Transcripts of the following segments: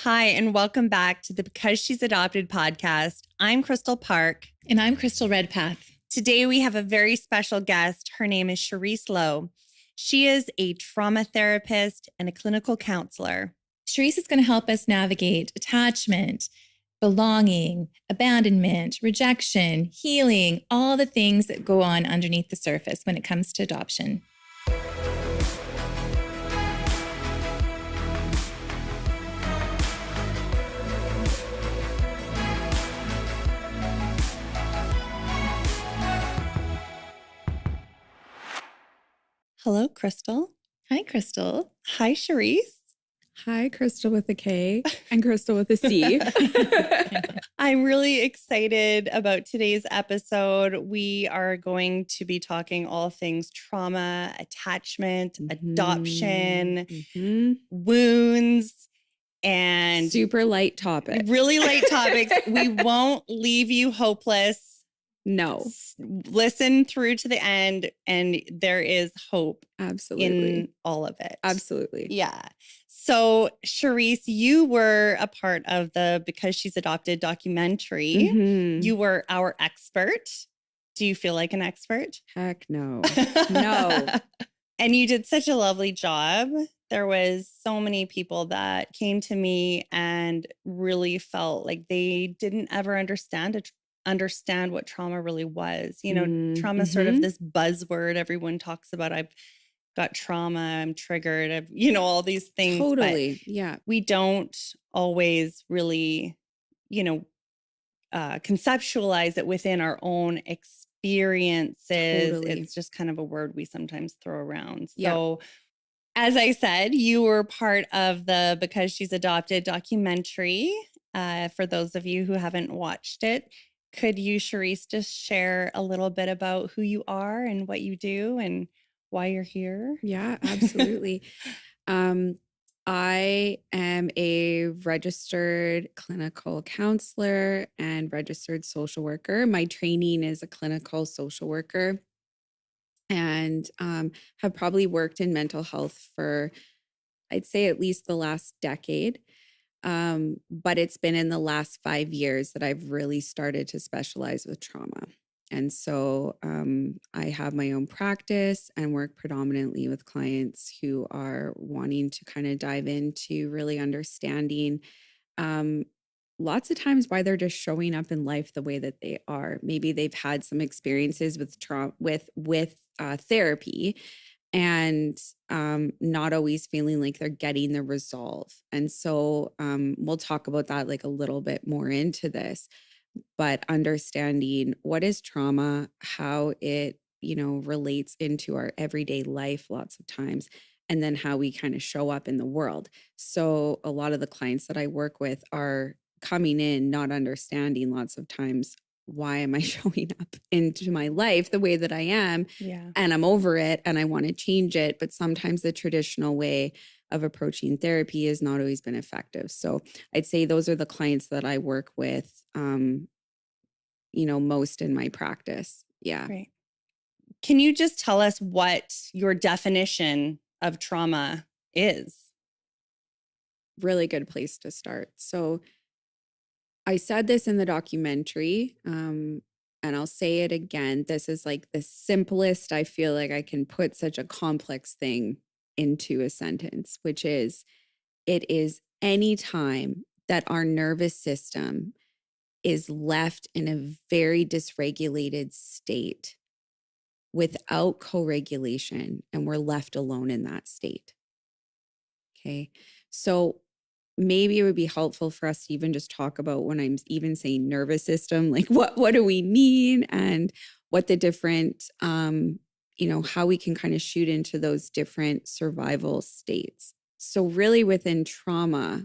Hi, and welcome back to the Because She's Adopted podcast. I'm Kristal Park. And I'm Kristal Redpath. Today we have a very special guest. Her name is Cherise Lowe. She is a trauma therapist and a clinical counselor. Cherise is going to help us navigate attachment, belonging, abandonment, rejection, healing, all the things that go on underneath the surface when it comes to adoption. Hello, Kristal. Hi, Kristal. Hi, Cherise. Hi, Kristal with a K and Kristal with a C. I'm really excited about today's episode. We are going to be talking all things trauma, attachment, adoption, wounds, and super light topic. Really light topics. We won't leave you hopeless. No. Listen through to the end, and there is hope. Absolutely. In all of it. Absolutely. Yeah. So, Cherise, you were a part of the Because She's Adopted documentary. You were our expert. Do you feel like an expert? Heck no. No. And you did such a lovely job. There was so many people that came to me and really felt like they didn't ever understand what trauma really was. You know, trauma is sort of this buzzword everyone talks about. I've got trauma, I'm triggered, all these things. Totally. Yeah. We don't always really, conceptualize it within our own experiences. Totally. It's just kind of a word we sometimes throw around. Yeah. So as I said, you were part of the Because She's Adopted documentary. For those of you who haven't watched it, could you, Cherise, just share a little bit about who you are and what you do and why you're here? Yeah, absolutely. I am a registered clinical counselor and registered social worker. My training is a clinical social worker and have probably worked in mental health for, I'd say, at least the last decade. But it's been in the last 5 years that I've really started to specialize with trauma. And so I have my own practice and work predominantly with clients who are wanting to kind of dive into really understanding lots of times why they're just showing up in life the way that they are. Maybe they've had some experiences with trauma, with therapy, and not always feeling like they're getting the resolve. And so we'll talk about that like a little bit more into this, but understanding what is trauma, how it, relates into our everyday life lots of times, and then how we kind of show up in the world. So a lot of the clients that I work with are coming in not understanding lots of times, why am I showing up into my life the way that I am? Yeah. And I'm over it and I want to change it. But sometimes the traditional way of approaching therapy has not always been effective. So I'd say those are the clients that I work with, most in my practice. Yeah. Great. Can you just tell us what your definition of trauma is? Really good place to start. So I said this in the documentary, and I'll say it again. This is like the simplest I feel like I can put such a complex thing into a sentence, which is, it is any time that our nervous system is left in a very dysregulated state without co-regulation, and we're left alone in that state. Okay. So maybe it would be helpful for us to even just talk about, when I'm even saying nervous system, like what do we mean, and what the different, how we can kind of shoot into those different survival states. So really within trauma,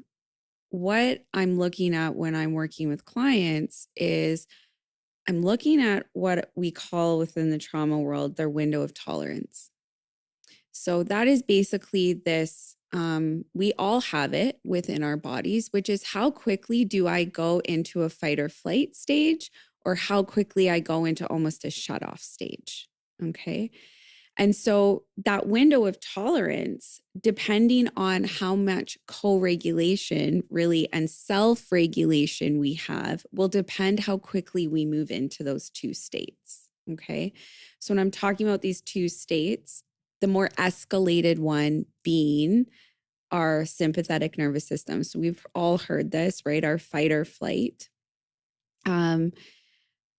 what I'm looking at when I'm working with clients is I'm looking at what we call within the trauma world their window of tolerance. So that is basically this, we all have it within our bodies, which is how quickly do I go into a fight or flight stage, or how quickly I go into almost a shut off stage. Okay. And so that window of tolerance, depending on how much co-regulation really and self-regulation we have, will depend how quickly we move into those two states. Okay. So when I'm talking about these two states, the more escalated one being our sympathetic nervous system. So we've all heard this, right? Our fight or flight.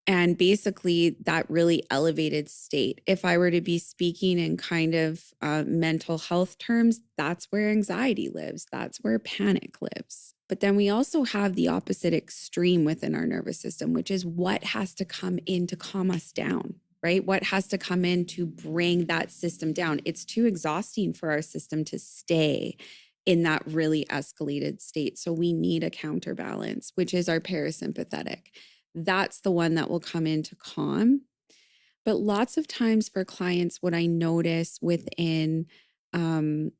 And basically that really elevated state. If I were to be speaking in kind of mental health terms, that's where anxiety lives. That's where panic lives. But then we also have the opposite extreme within our nervous system, which is what has to come in to calm us down, right? What has to come in to bring that system down? It's too exhausting for our system to stay in that really escalated state. So we need a counterbalance, which is our parasympathetic. That's the one that will come in to calm. But lots of times for clients, what I notice within really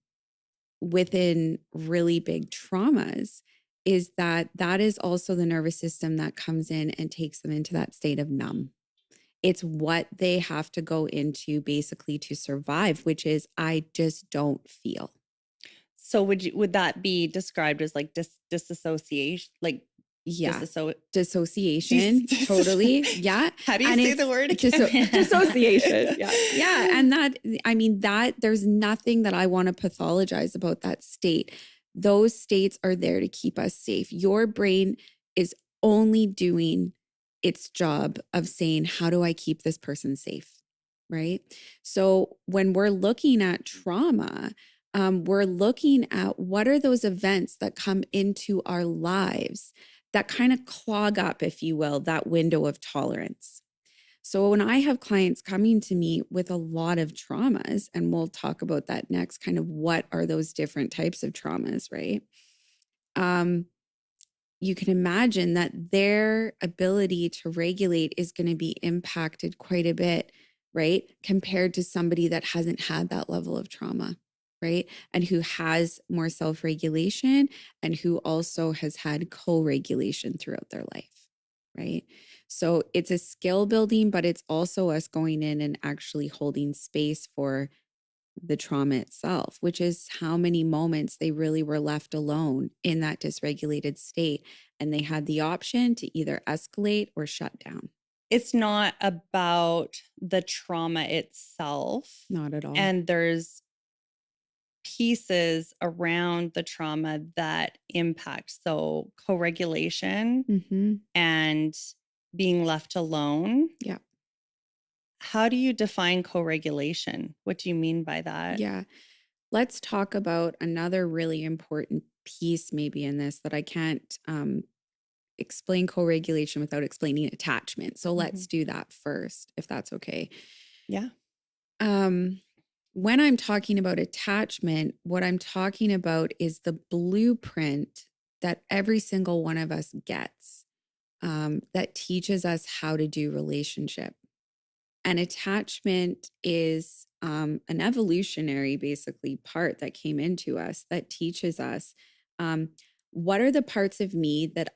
big traumas is that is also the nervous system that comes in and takes them into that state of numb. It's what they have to go into basically to survive, which is I just don't feel. So would that be described as like disassociation, like yeah, dissociation, totally. Yeah. How do you say the word again? Dissociation. Yeah. And that there's nothing that I want to pathologize about that state. Those states are there to keep us safe. Your brain is only doing its job of saying, how do I keep this person safe? Right. So when we're looking at trauma, we're looking at what are those events that come into our lives that kind of clog up, if you will, that window of tolerance. So when I have clients coming to me with a lot of traumas, and we'll talk about that next, kind of what are those different types of traumas, right? You can imagine that their ability to regulate is going to be impacted quite a bit, right? Compared to somebody that hasn't had that level of trauma, right? And who has more self-regulation and who also has had co-regulation throughout their life, right? So it's a skill building, but it's also us going in and actually holding space for the trauma itself, which is how many moments they really were left alone in that dysregulated state. And they had the option to either escalate or shut down. It's not about the trauma itself. Not at all. And there's pieces around the trauma that impact. So co-regulation and being left alone. Yeah. How do you define co-regulation? What do you mean by that? Yeah. Let's talk about another really important piece maybe in this that I can't explain co-regulation without explaining attachment. So let's do that first, if that's okay. Yeah. When I'm talking about attachment, what I'm talking about is the blueprint that every single one of us gets that teaches us how to do relationship. And attachment is an evolutionary, basically, part that came into us that teaches us what are the parts of me that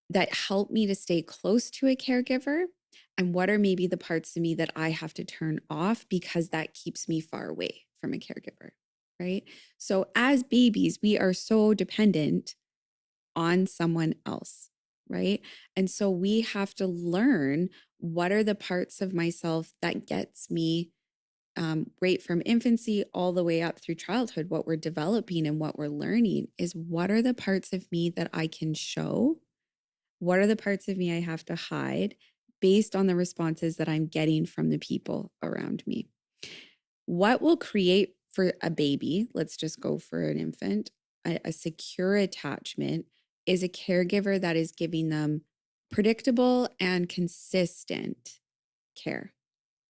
that help me to stay close to a caregiver, and what are maybe the parts of me that I have to turn off because that keeps me far away from a caregiver, right? So as babies, we are so dependent on someone else, right? And so we have to learn what are the parts of myself that gets me right from infancy all the way up through childhood. What we're developing and what we're learning is what are the parts of me that I can show? What are the parts of me I have to hide based on the responses that I'm getting from the people around me? What will create for a baby, let's just go for an infant, a secure attachment is a caregiver that is giving them predictable and consistent care,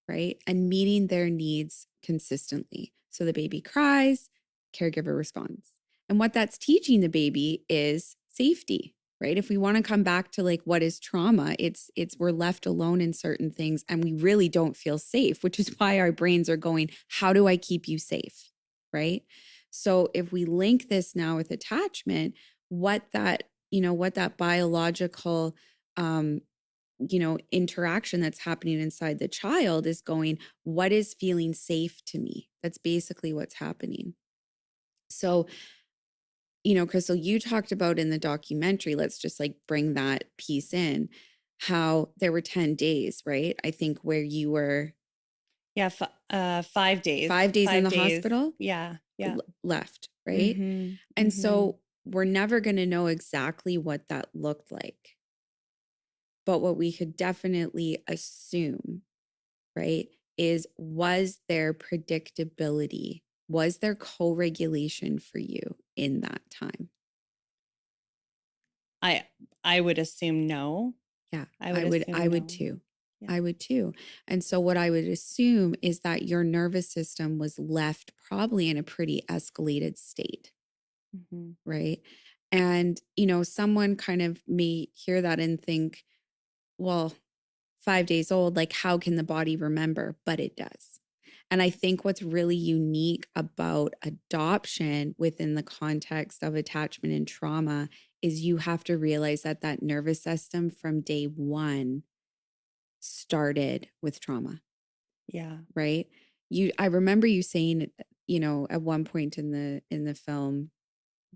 right? And meeting their needs consistently. So the baby cries, caregiver responds. And what that's teaching the baby is safety, right? If we want to come back to like what is trauma, it's we're left alone in certain things and we really don't feel safe, which is why our brains are going, how do I keep you safe, right? So if we link this now with attachment, what that biological interaction that's happening inside the child is going, what is feeling safe to me? That's basically what's happening. So, Chrystal, you talked about in the documentary, let's just like bring that piece in, how there were 10 days, right? I think where you were Yeah, 5 days. 5 days in 5 the days. hospital Yeah, yeah. left, right? Mhm, And mhm. so we're never going to know exactly what that looked like. But what we could definitely assume, right, was there predictability? Was there co-regulation for you in that time? I would assume no. Yeah, I I would would assume I would no. too. Yeah. I would too. And so what I would assume is that your nervous system was left probably in a pretty escalated state, Mhm. right? And someone kind of may hear that and think, well, 5 days old, like how can the body remember? But it does. And I think what's really unique about adoption within the context of attachment and trauma is you have to realize that that nervous system from day one started with trauma, Yeah. right? I remember you saying, at one point in the film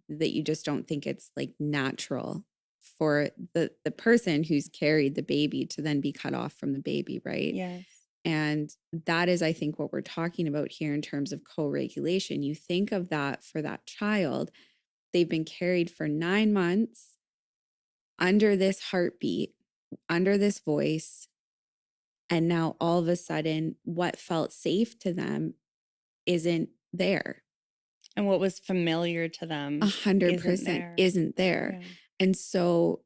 that you just don't think it's like natural for the person who's carried the baby to then be cut off from the baby, right? Yes. And that is, I think, what we're talking about here in terms of co-regulation. You think of that for that child, they've been carried for 9 months under this heartbeat, under this voice. And now all of a sudden, what felt safe to them isn't there. And what was familiar to them isn't 100% there. isn't there. Yeah. And so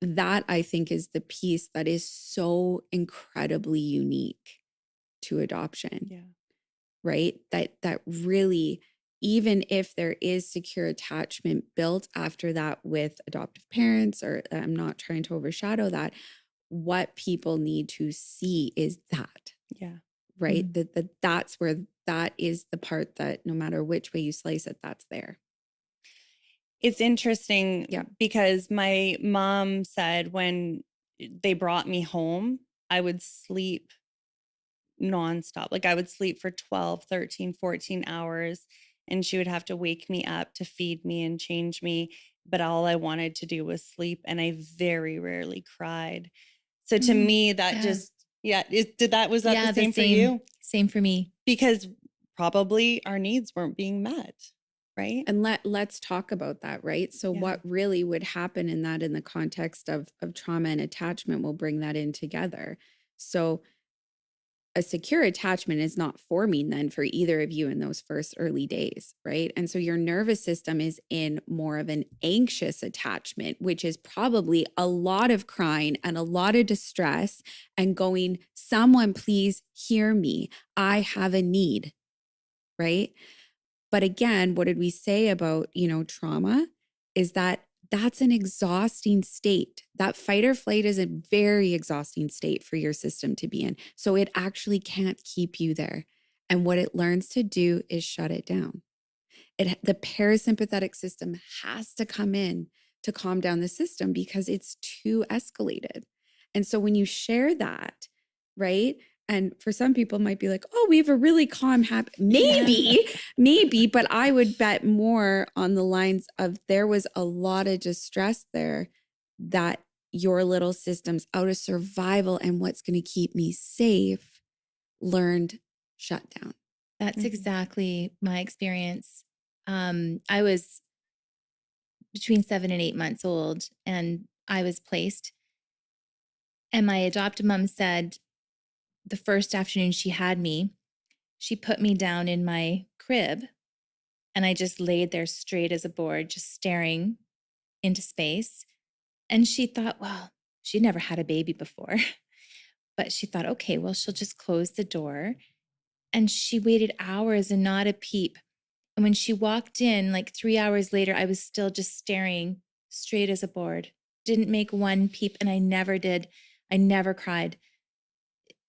that, I think, is the piece that is so incredibly unique to adoption. Yeah. Right? That really, even if there is secure attachment built after that with adoptive parents, or I'm not trying to overshadow that, what people need to see is that, Yeah. right? That's where that is the part that no matter which way you slice it, that's there. It's interesting Yeah. because my mom said when they brought me home, I would sleep nonstop. Like I would sleep for 12, 13, 14 hours and she would have to wake me up to feed me and change me. But all I wanted to do was sleep and I very rarely cried. So to me, that Yeah. just, was that Yeah, the same for you? Same for me. Because probably our needs weren't being met, right? And let's talk about that, right? So Yeah. what really would happen in that, in the context of trauma and attachment, will bring that in together. So a secure attachment is not forming then for either of you in those first early days, right? And so your nervous system is in more of an anxious attachment, which is probably a lot of crying and a lot of distress and going, someone please hear me. I have a need, right? But again, what did we say about, trauma is that that's an exhausting state. That fight or flight is a very exhausting state for your system to be in. So it actually can't keep you there. And what it learns to do is shut it down. The parasympathetic system has to come in to calm down the system because it's too escalated. And so when you share that, right? And for some people it might be like, oh, we have a really calm, happy, maybe, but I would bet more on the lines of there was a lot of distress there that your little system's out of survival and what's going to keep me safe learned shut down. That's exactly my experience. I was between 7 and 8 months old and I was placed. And my adoptive mom said the first afternoon she had me, she put me down in my crib and I just laid there straight as a board, just staring into space. And she thought, well, she'd never had a baby before, but she thought, okay, well, she'll just close the door. And she waited hours and not a peep. And when she walked in, like 3 hours later, I was still just staring straight as a board. Didn't make one peep, and I never did. I never cried.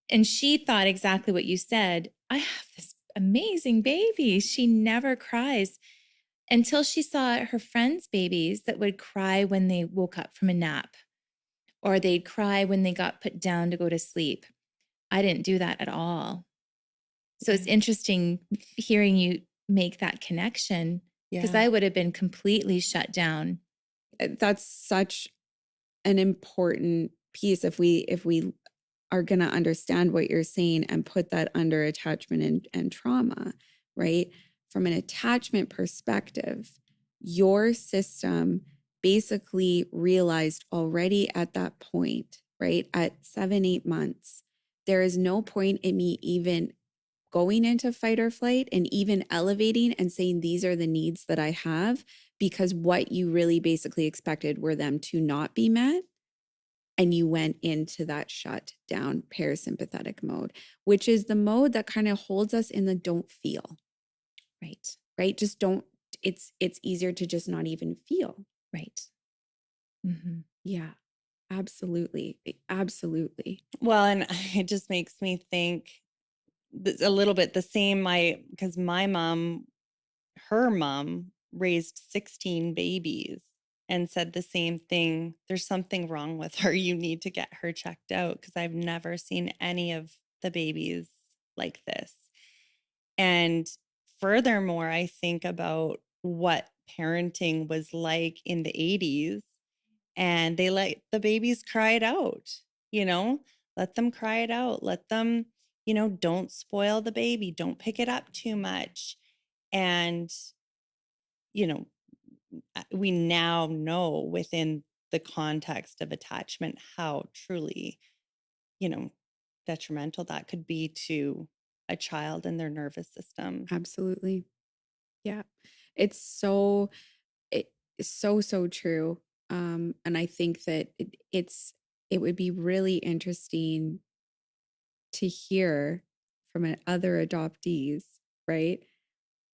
And she thought exactly what you said. I have this amazing baby. She never cries until she saw her friends' babies that would cry when they woke up from a nap or they'd cry when they got put down to go to sleep. I didn't do that at all. So it's Yeah. interesting hearing you make that connection, because Yeah. I would have been completely shut down. That's such an important piece if we are going to understand what you're saying and put that under attachment and trauma, right? From an attachment perspective, your system basically realized already at that point, right? At 7, 8 months, there is no point in me even going into fight or flight and even elevating and saying, these are the needs that I have, because what you really basically expected were them to not be met. And you went into that shut down parasympathetic mode, which is the mode that kind of holds us in the don't feel, Right. right? Just don't, it's easier to just not even feel. Right. Mm-hmm. Yeah, absolutely. Absolutely. Well, and it just makes me think a little bit the same, because my mom, her mom raised 16 babies and said the same thing. There's something wrong with her. You need to get her checked out, because I've never seen any of the babies like this. And furthermore, I think about what parenting was like in the 80s, and they let the babies cry it out, let them cry it out. Let them, don't spoil the baby, don't pick it up too much. And, you know, we now know within the context of attachment how truly, you know, detrimental that could be to a child and their nervous system. Absolutely. Yeah. It's so, it's so true. And I think that it would be really interesting to hear from other adoptees, right?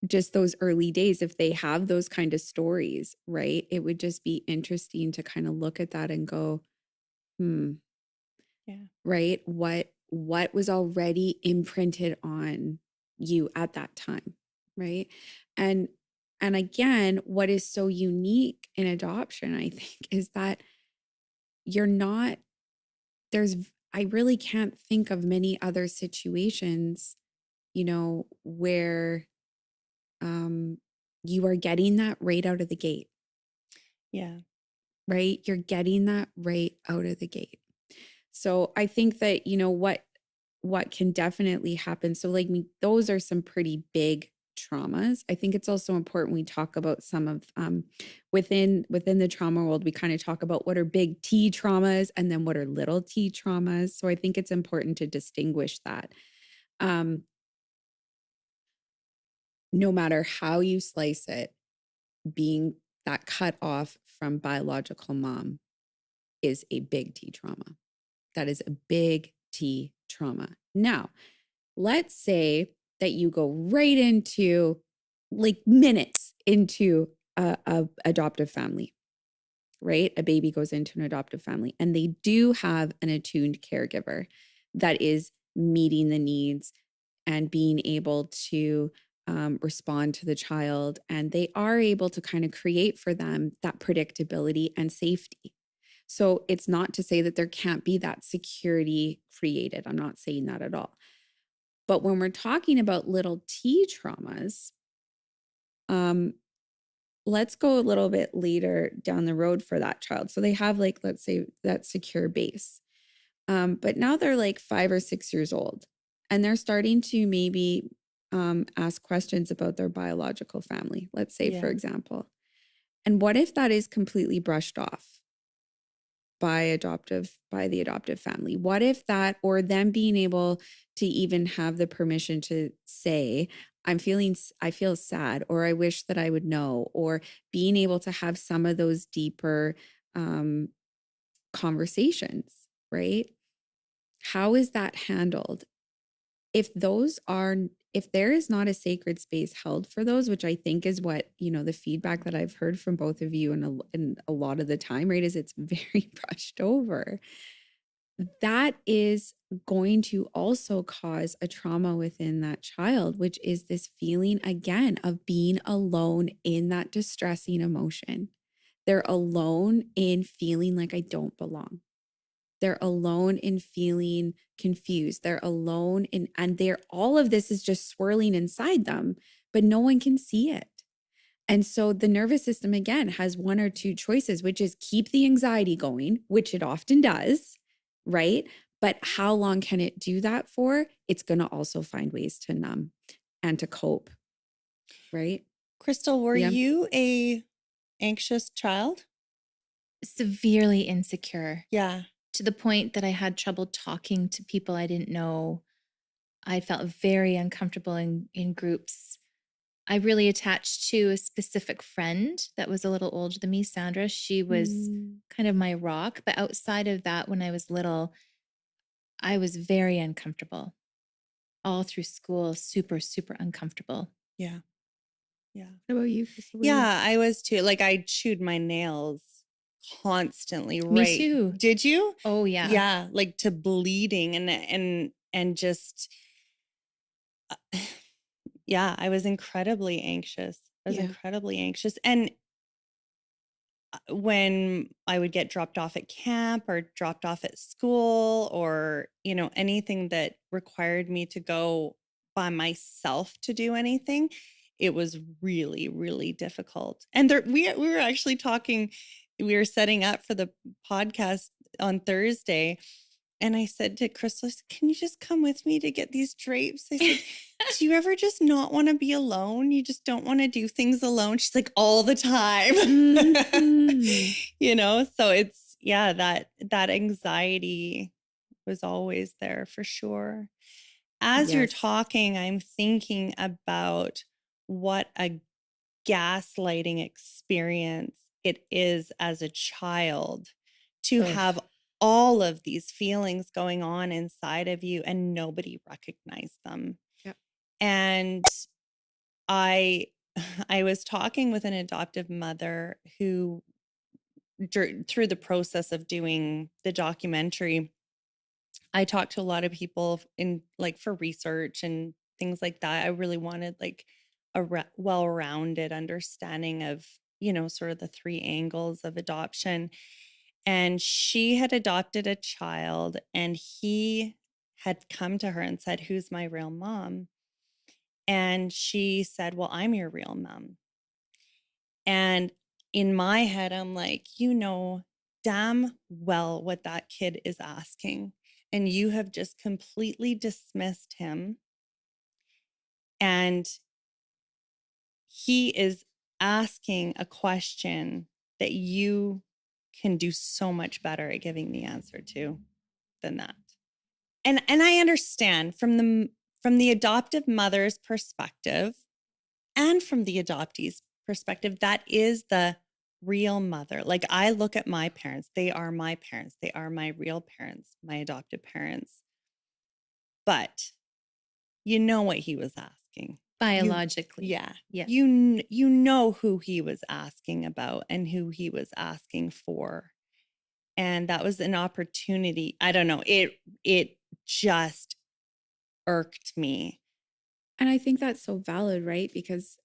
Just those early days, if they have those kind of stories, right? It would just be interesting to kind of look at that and go, Yeah. right? What was already imprinted on you at that time, right? And and again, what is so unique in adoption, I think, is that you're not there's I really can't think of many other situations, where um you are getting that right out of the gate, Yeah. right? You're getting that right out of the gate. So I think that, what can definitely happen. So like those are some pretty big traumas. I think it's also important we talk about some of within the trauma world, we kind of talk about what are big T traumas and then what are little T traumas. So I think it's important to distinguish that. Um, no matter how you slice it, being that cut off from biological mom is a big T trauma. That is a big T trauma. Now, let's say that you go right into like minutes into a adoptive family, right? A baby goes into an adoptive family and they do have an attuned caregiver that is meeting the needs and being able to respond to the child. And they are able to kind of create for them that predictability and safety. So it's not to say that there can't be that security created. I'm not saying that at all. But when we're talking about little T traumas, um, let's go a little bit later down the road for that child. So they have like, let's say that secure base. But now they're like 5 or 6 years old and they're starting to maybe ask questions about their biological family, let's say, for Yeah. example. And what if that is completely brushed off by the adoptive family? What if that, or them being able to even have the permission to say, I feel sad, or I wish that I would know, or being able to have some of those deeper conversations, right? How is that handled? If there is not a sacred space held for those, which I think is what, the feedback that I've heard from both of you and a lot of the time, right, is it's very brushed over. That is going to also cause a trauma within that child, which is this feeling again of being alone in that distressing emotion. They're alone in feeling like I don't belong. They're alone in feeling confused. They're alone in, and they're, all of this is just swirling inside them, but no one can see it. And so the nervous system, again, has one or two choices, which is keep the anxiety going, which it often does, right? But how long can it do that for? It's going to also find ways to numb and to cope, right? Kristal, were Yeah. you a anxious child? Severely insecure Yeah. to the point that I had trouble talking to people I didn't know. I felt very uncomfortable in groups. I really attached to a specific friend that was a little older than me, Sandra. She was kind of my rock. But outside of that, when I was little, I was very uncomfortable. All through school, super, super uncomfortable. Yeah. Yeah. What about you, Kristal? Yeah, I was too. Like I chewed my nails constantly, Me right? too. Did you? Oh, yeah. Yeah, like to bleeding and just yeah, I was incredibly anxious. I was Yeah. incredibly anxious. And when I would get dropped off at camp or dropped off at school or, you know, anything that required me to go by myself to do anything, it was really, really difficult. And there, we were actually talking, we were setting up for the podcast on Thursday. And I said to Crystal, I said, can you just come with me to get these drapes? I said, do you ever just not want to be alone? You just don't want to do things alone? She's like, all the time. Mhm. You know, so it's, yeah, that anxiety was always there for sure. As you're Yes. talking, I'm thinking about what a gaslighting experience it is as a child to Ugh. have all of these feelings going on inside of you and nobody recognized them. Yep. And I I was talking with an adoptive mother who through the process of doing the documentary, I talked to a lot of people in like for research and things like that. I really wanted like a well-rounded understanding of, you know, sort of the three angles of adoption. And she had adopted a child and he had come to her and said, "Who's my real mom?" And she said, "Well, I'm your real mom." And in my head, I'm like, you know damn well what that kid is asking. And you have just completely dismissed him. And he is asking a question that you can do so much better at giving the answer to than that. And I understand from the adoptive mother's perspective and from the adoptee's perspective, that is the real mother. Like I look at my parents, they are my parents. They are my real parents, my adoptive parents. But you know what he was asking. Biologically. Yeah. Yeah. You know who he was asking about and who he was asking for. And that was an opportunity. I don't know. It just irked me. And I think that's so valid, right? Because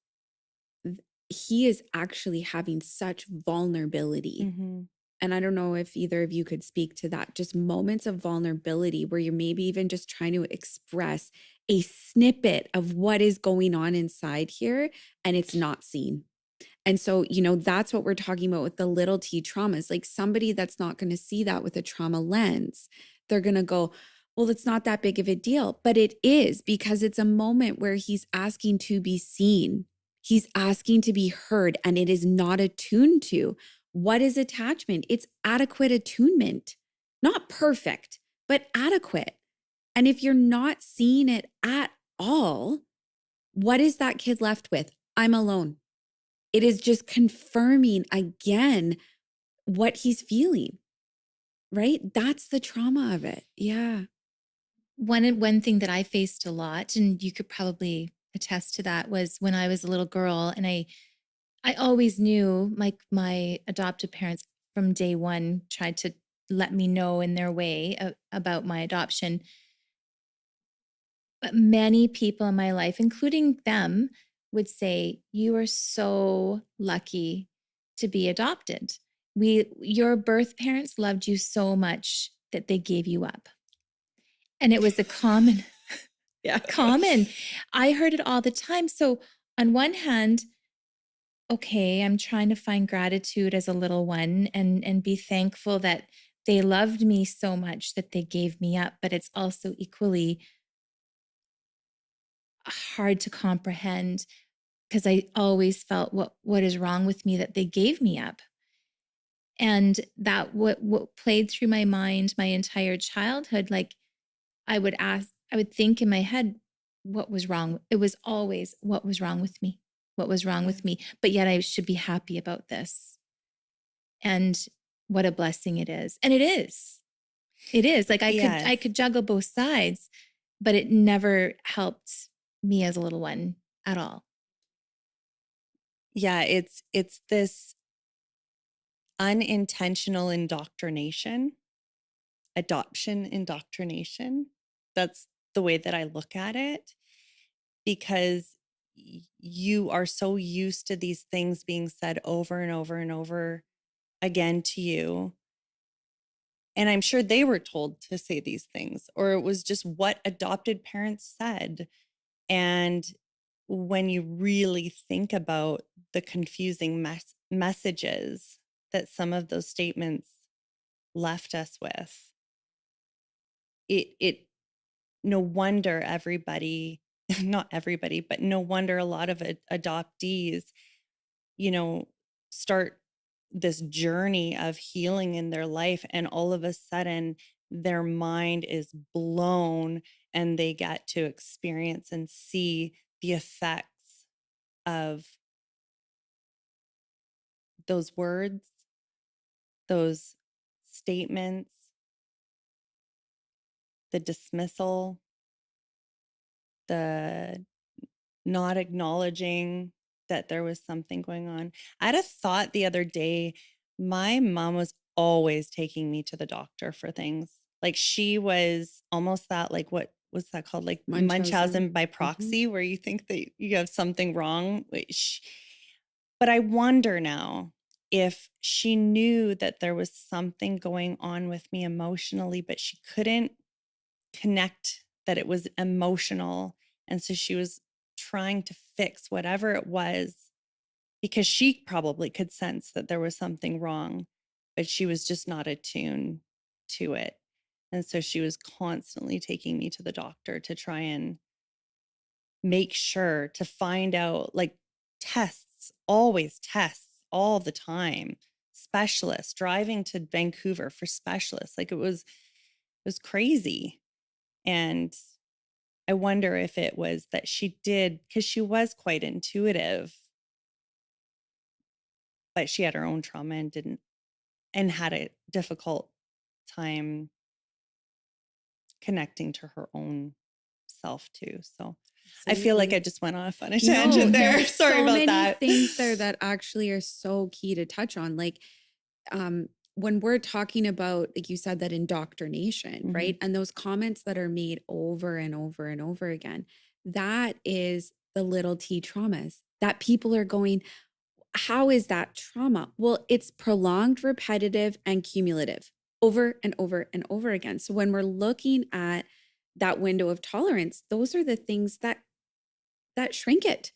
he is actually having such vulnerability. Mm-hmm. And I don't know if either of you could speak to that, just moments of vulnerability where you're maybe even just trying to express a snippet of what is going on inside here and it's not seen. And so, you know, that's what we're talking about with the little t traumas. Like somebody that's not going to see that with a trauma lens, they're going to go, well, it's not that big of a deal. But it is, because it's a moment where he's asking to be seen. He's asking to be heard, and it is not attuned to. What is attachment? It's adequate attunement, not perfect, but adequate. And if you're not seeing it at all, what is that kid left with? I'm alone. It is just confirming again what he's feeling, right? That's the trauma of it. Yeah. One thing that I faced a lot, and you could probably attest to that, was when I was a little girl, and I always knew my adoptive parents from day one tried to let me know in their way about my adoption. But many people in my life, including them, would say, "You are so lucky to be adopted. Your birth parents loved you so much that they gave you up. And it was a common, Yeah. I heard it all the time. So on one hand, okay, I'm trying to find gratitude as a little one and be thankful that they loved me so much that they gave me up, but it's also equally hard to comprehend because I always felt what is wrong with me that they gave me up. And that what played through my mind my entire childhood, like I would think in my head, what was wrong? It was always, what was wrong with me? What was wrong with me? But yet I should be happy about this. And what a blessing it is. And it is. It is. Like I Yes. could juggle both sides, but it never helped me as a little one at all. Yeah, it's this unintentional indoctrination, adoption indoctrination. That's the way that I look at it, because you are so used to these things being said over and over and over again to you. And I'm sure they were told to say these things, or it was just what adopted parents said. And when you really think about the confusing messages that some of those statements left us with, it no wonder everybody, not everybody, but no wonder a lot of adoptees, you know, start this journey of healing in their life, and all of a sudden their mind is blown and they get to experience and see the effects of those words, those statements, the dismissal, the not acknowledging that there was something going on. I had a thought the other day. My mom was always taking me to the doctor for things. Like she was almost that, like, what was that called? Like Munchausen by proxy, where you think that you have something wrong. But I wonder now if she knew that there was something going on with me emotionally, but she couldn't connect that it was emotional. And so she was trying to fix whatever it was, because she probably could sense that there was something wrong, but she was just not attuned to it. And so she was constantly taking me to the doctor to try and make sure to find out, like, tests, always tests all the time, specialists, driving to Vancouver for specialists. Like it was crazy. And I wonder if it was that she did, because she was quite intuitive, but she had her own trauma and had a difficult time connecting to her own self too. So I feel like I just went off on a tangent there. Sorry about that. Things there that actually are so key to touch on. Like, when we're talking about, like you said, that indoctrination, right? And those comments that are made over and over and over again, that is the little t traumas that people are going, how is that trauma? Well, it's prolonged, repetitive, and cumulative over and over and over again. So when we're looking at that window of tolerance, those are the things that shrink it.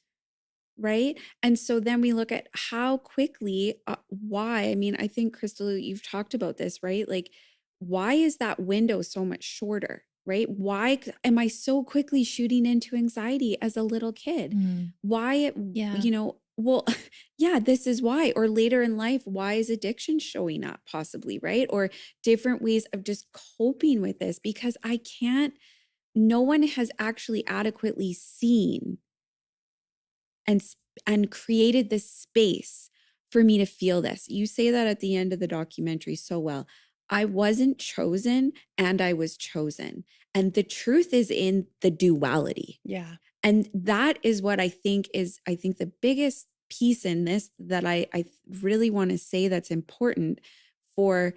Right. And so then we look at how quickly, why, I mean, I think Chrystal, you've talked about this, right? Like, why is that window so much shorter? Right? Why am I so quickly shooting into anxiety as a little kid? Why, well, yeah, this is why. Or later in life, why is addiction showing up possibly, right? Or different ways of just coping with this, because no one has actually adequately seen and created this space for me to feel this. You say that at the end of the documentary so well. I wasn't chosen and I was chosen. And the truth is in the duality. Yeah. And that is what I think the biggest piece in this that I really want to say that's important for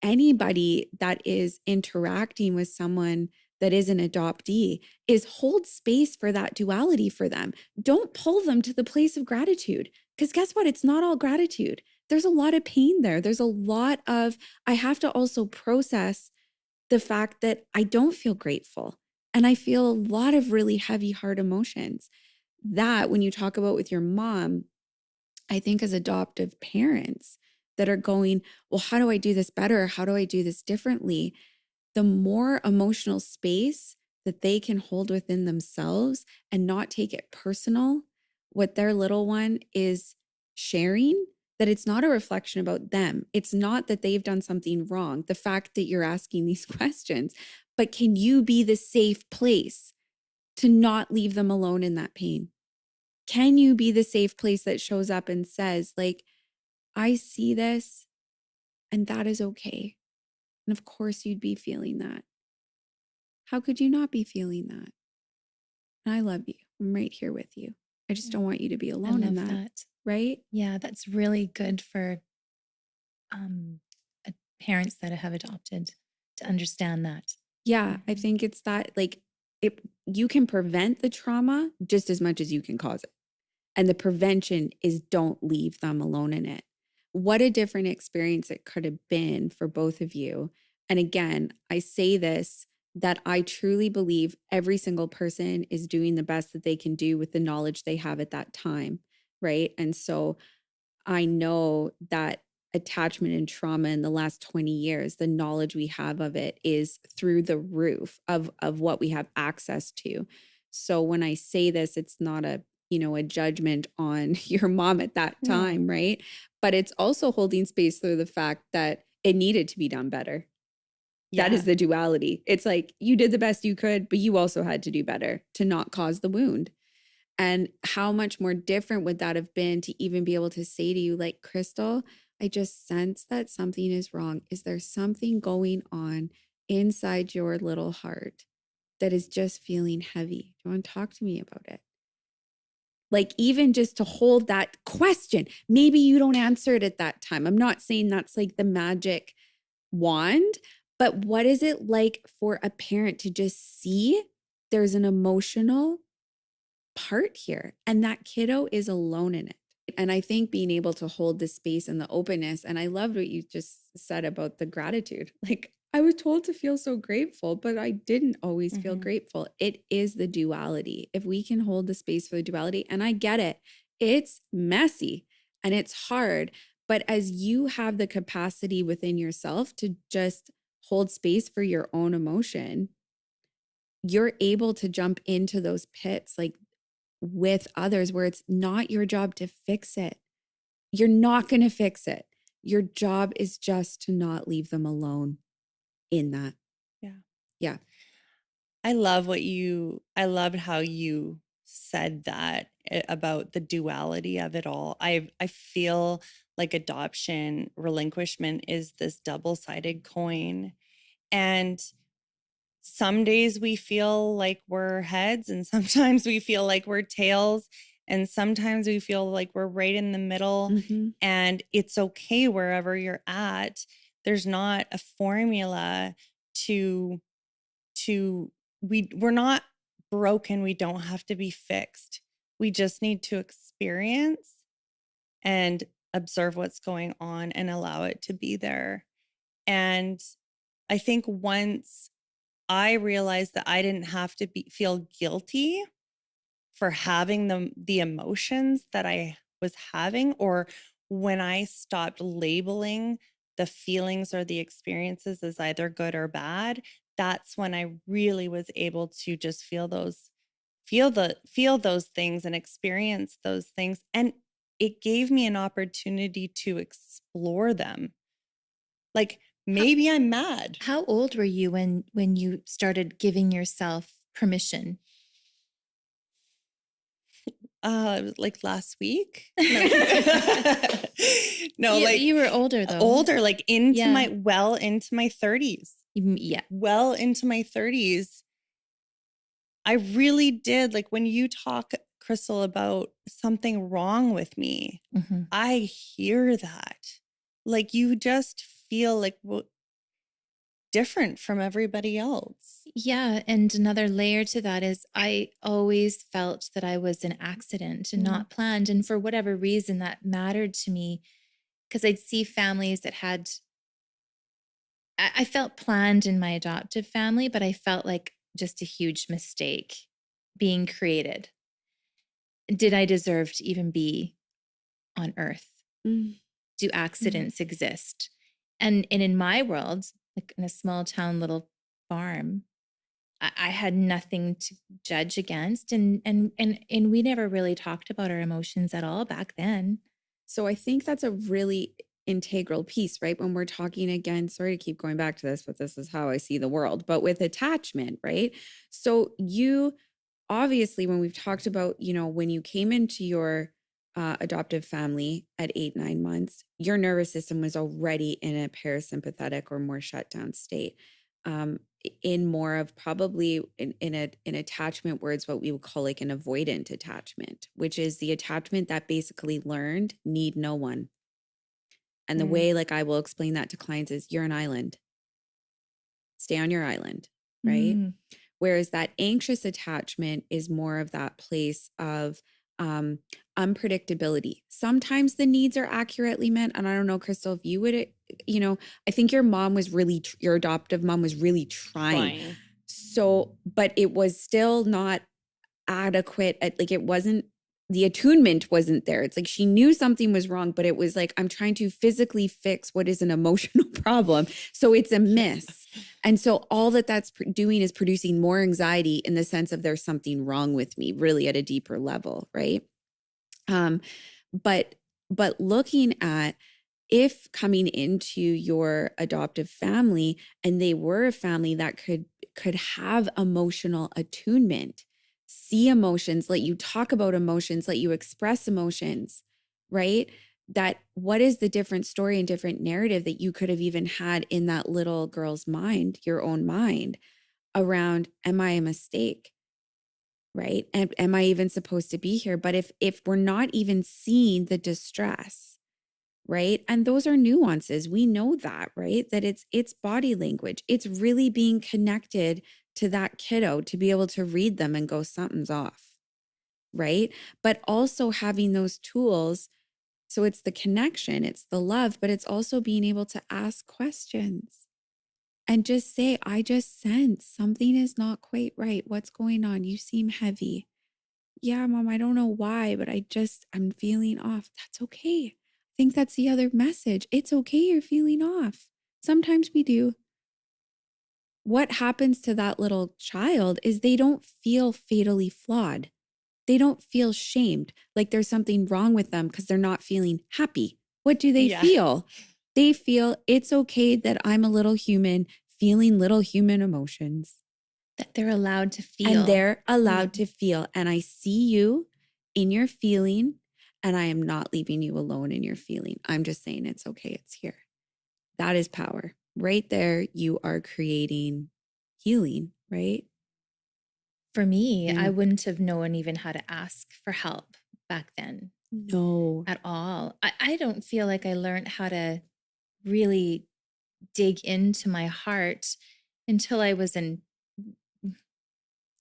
anybody that is interacting with someone that is an adoptee, is hold space for that duality for them. Don't pull them to the place of gratitude, because guess what? It's not all gratitude. There's a lot of pain there. There's a lot of, I have to also process the fact that I don't feel grateful and I feel a lot of really heavy heart emotions. That when you talk about with your mom, I think as adoptive parents that are going, well, how do I do this better? How do I do this differently? The more emotional space that they can hold within themselves and not take it personal, what their little one is sharing, that it's not a reflection about them. It's not that they've done something wrong. The fact that you're asking these questions, but can you be the safe place to not leave them alone in that pain? Can you be the safe place that shows up and says, like, I see this and that is okay. And of course, you'd be feeling that. How could you not be feeling that? And I love you. I'm right here with you. I just don't want you to be I alone in love that. that. Right? Yeah, that's really good for um, parents that have adopted to understand that. Yeah, I think it's that like you can prevent the trauma just as much as you can cause it. And the prevention is don't leave them alone in it. What a different experience it could have been for both of you. And again, I say this that I truly believe every single person is doing the best that they can do with the knowledge they have at that time. Right. And so I know that attachment and trauma in the last 20 years, the knowledge we have of it is through the roof of what we have access to. So when I say this, it's not a, a judgment on your mom at that No. time, right? But it's also holding space through the fact that it needed to be done better. That is Yeah. the duality. It's like you did the best you could, but you also had to do better to not cause the wound. And how much more different would that have been to even be able to say to you, like, Kristal, I just sense that something is wrong. Is there something going on inside your little heart that is just feeling heavy? Do you want to talk to me about it? Like, even just to hold that question. Maybe you don't answer it at that time. I'm not saying that's like the magic wand, but what is it like for a parent to just see there's an emotional part here and that kiddo is alone in it? And I think being able to hold the space and the openness, and I loved what you just said about the gratitude. Like, I was told to feel so grateful, but I didn't always feel grateful. It is the duality. If we can hold the space for the duality, and I get it, it's messy and it's hard. But as you have the capacity within yourself to just hold space for your own emotion, you're able to jump into those pits like with others where it's not your job to fix it. You're not going to fix it. Your job is just to not leave them alone in that. Yeah. Yeah. I loved how you said that about the duality of it all. I feel like adoption relinquishment is this double-sided coin. And some days we feel like we're heads and sometimes we feel like we're tails and sometimes we feel like we're right in the middle, and it's okay wherever you're at. There's not a formula to we're not broken. We don't have to be fixed. We just need to experience and observe what's going on and allow it to be there. And I think once I realized that I didn't have to feel guilty for having the emotions that I was having, or when I stopped labeling the feelings or the experiences as either good or bad, that's when I really was able to just feel those things and experience those things. And it gave me an opportunity to explore them. Like, maybe I'm mad. How old were you when you started giving yourself permission? Like last week. No, no, like you were older though. older, like into Yeah. into my 30s. Yeah. Well into my 30s. I really did, like, when you talk, Kristal, about something wrong with me, I hear that. Like, you just feel like different from everybody else. Yeah. And another layer to that is I always felt that I was an accident and not planned. And for whatever reason, that mattered to me because I'd see families that had I felt planned in my adoptive family, but I felt like just a huge mistake being created. Did I deserve to even be on earth? Mm, Do mhm. accidents exist? And in my world, like in a small town little farm, I had nothing to judge against, and we never really talked about our emotions at all back then. So I think that's a really integral piece, right? When we're talking again, sorry to keep going back to this, but this is how I see the world, but with attachment, right? So you obviously, when we've talked about, when you came into your adoptive family at 8, 9 months, your nervous system was already in a parasympathetic or more shut down state. In more of probably in attachment words, what we would call like an avoidant attachment, which is the attachment that basically learned need no one. And the Mm, way like I will explain that to clients is you're an island, stay on your island, right? Mm. Whereas that anxious attachment is more of that place of um, unpredictability. Sometimes the needs are accurately met. And I don't know, Crystal, if you would, I think your mom was really, your adoptive mom was really trying. trying. So, but it was still not adequate. Like it wasn't, the attunement wasn't there. It's like she knew something was wrong, but it was like, I'm trying to physically fix what is an emotional problem. So it's a Yeah. miss. And so all that's doing is producing more anxiety in the sense of there's something wrong with me, really at a deeper level, right? Um, but but looking at if coming into your adoptive family and they were a family that could have emotional attunement, see emotions, let you talk about emotions, let you express emotions, right? That what is the different story and different narrative that you could have even had in that little girl's mind, your own mind, around, am I a mistake? Right? And am I even supposed to be here? But if we're not even seeing the distress, right? And those are nuances. We know that, right? That it's body language. It's really being connected to that kiddo to be able to read them and go, something's off, right? But also having those tools. So it's the connection, it's the love, but it's also being able to ask questions and just say, I just sense something is not quite right. What's going on? You seem heavy. Yeah, mom, I don't know why, but I'm feeling off. That's okay. I think that's the other message. It's okay you're feeling off. Sometimes we do. What happens to that little child is they don't feel fatally flawed. They don't feel shamed like there's something wrong with them because they're not feeling happy. What do they Yeah. feel? They feel it's okay that I'm a little human feeling little human emotions. That they're allowed to And feel. they're allowed to feel. And I see you in your feeling, and I am not leaving you alone in your feeling. I'm just saying it's okay. It's here. That is power. Right there, you are creating healing, right? For me, I Yeah. wouldn't have known even how to ask for help back then No. at all. I don't feel like I learned how to really dig into my heart until I was in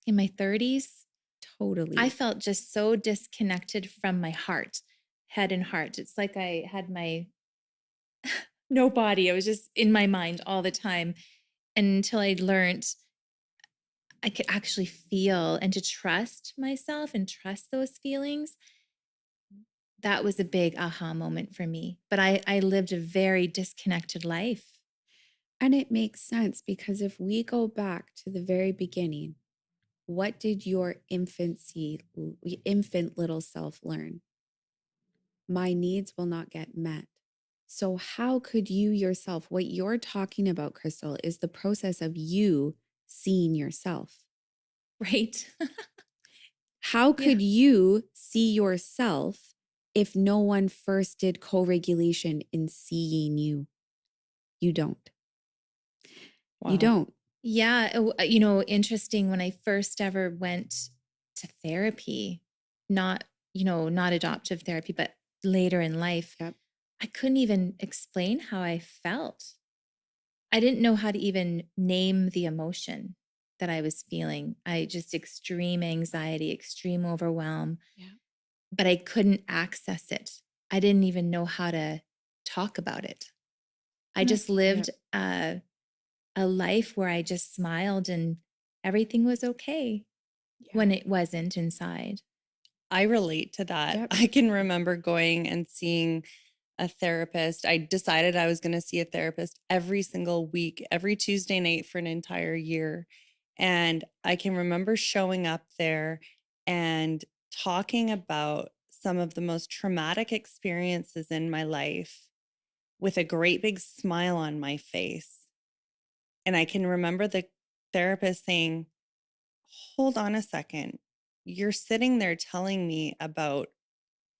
my 30s. I Totally. felt just so disconnected from my heart, head and heart. It's like I had my no body. I was just in my mind all the time. And until I learned I could actually feel and to trust myself and trust those feelings, that was a big aha moment for me. But I lived a very disconnected life. And it makes sense because if we go back to the very beginning, what did your infant little self learn? My needs will not get met. So, how could you yourself, what you're talking about, Crystal, is the process of you seeing yourself. Right? How Yeah. could you see yourself if no one first did co regulation in seeing you? You don't. You Wow. don't. Yeah. Interesting when I first ever went to therapy, not, not adoptive therapy, but later in life, Yep. I couldn't even explain how I felt. I didn't know how to even name the emotion that I was feeling. I just extreme anxiety, extreme overwhelm, Yeah. but I couldn't access it. I didn't even know how to talk about it. I just Yeah. lived a life where I just smiled and everything was okay when Yeah. it wasn't inside. I relate to that. Yep. I can remember going and seeing a therapist. I decided I was going to see a therapist every single week, every Tuesday night for an entire year. And I can remember showing up there and talking about some of the most traumatic experiences in my life with a great big smile on my face. And I can remember the therapist saying, "Hold on a second. You're sitting there telling me about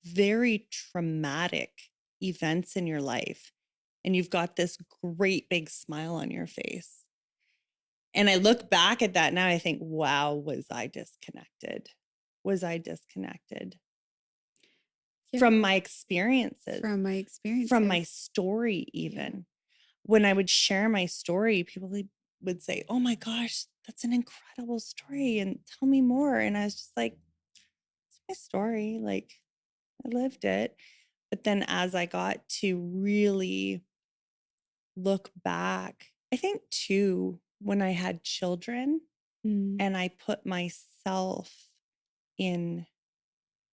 very traumatic events in your life, and you've got this great big smile on your face." And I look back at that now, I think, wow, was I disconnected? Was I disconnected Yeah. from my experiences, From my from my experiences. story, Yeah. even? When I would share my story, people would say, "Oh my gosh, that's an incredible story. And tell me more." And I was just like, it's my story. Like, I lived it. But then as I got to really look back, I think too, when I had children Mm. and I put myself in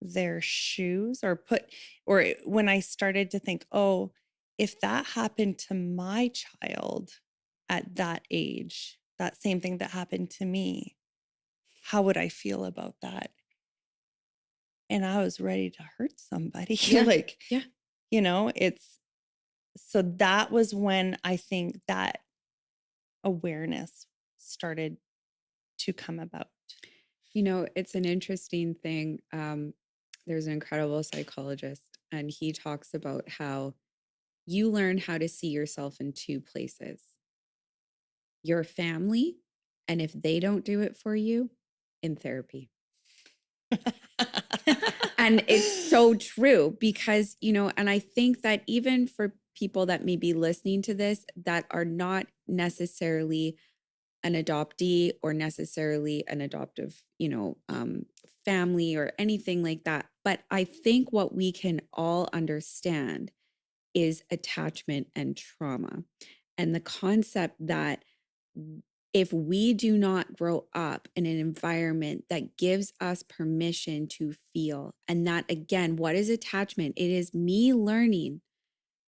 their shoes when I started to think, oh, if that happened to my child at that age, that same thing that happened to me, how would I feel about that? And I was ready to hurt somebody. Yeah. Like, Yeah. it's so that was when I think that awareness started to come about. It's an interesting thing. There's an incredible psychologist, and he talks about how you learn how to see yourself in two places: your family, and if they don't do it for you, in therapy. And it's so true because, and I think that even for people that may be listening to this that are not necessarily an adoptee or necessarily an adoptive, family or anything like that. But I think what we can all understand is attachment and trauma, and the concept that if we do not grow up in an environment that gives us permission to feel, and that again, what is attachment? It is me learning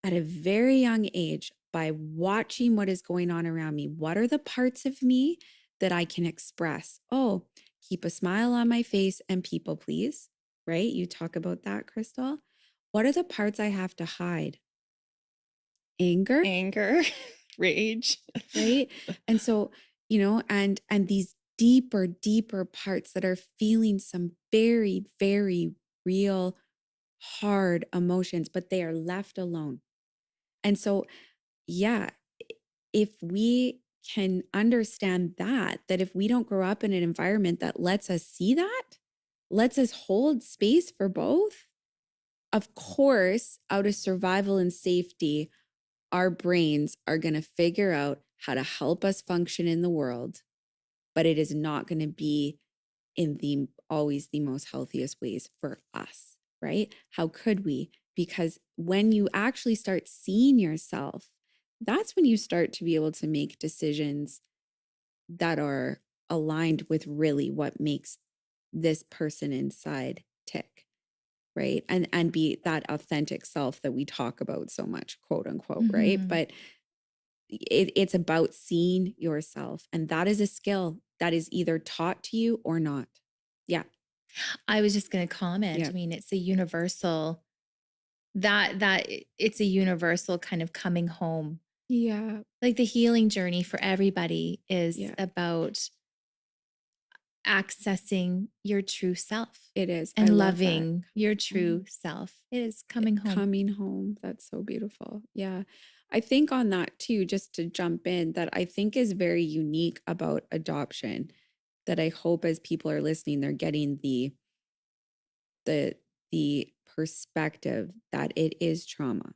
at a very young age by watching what is going on around me. What are the parts of me that I can express? Oh, keep a smile on my face and people please, right? You talk about that, Kristal. What are the parts I have to hide? Anger, Anger, rage. right? And so, and these deeper parts that are feeling some very, very real, hard emotions, but they are left alone. And so, yeah, if we can understand that if we don't grow up in an environment that lets us see that, lets us hold space for both, of course, out of survival and safety, our brains are going to figure out how to help us function in the world, but it is not going to be in the always the most healthiest ways for us, right? How could we? Because when you actually start seeing yourself, that's when you start to be able to make decisions that are aligned with really what makes this person inside tick, right? And be that authentic self that we talk about so much, quote unquote, right? Mhm. But it's about seeing yourself, and that is a skill that is either taught to you or not. Yeah. I was just going to comment. Yeah. I mean, it's a universal it's a universal kind of coming home. Yeah. Like the healing journey for everybody is Yeah. about accessing your true self It is. I and love that. loving your true self. It is coming home. Coming home. That's so beautiful. Yeah. I think on that too, just to jump in, that I think is very unique about adoption, that I hope as people are listening, they're getting the perspective that it is trauma.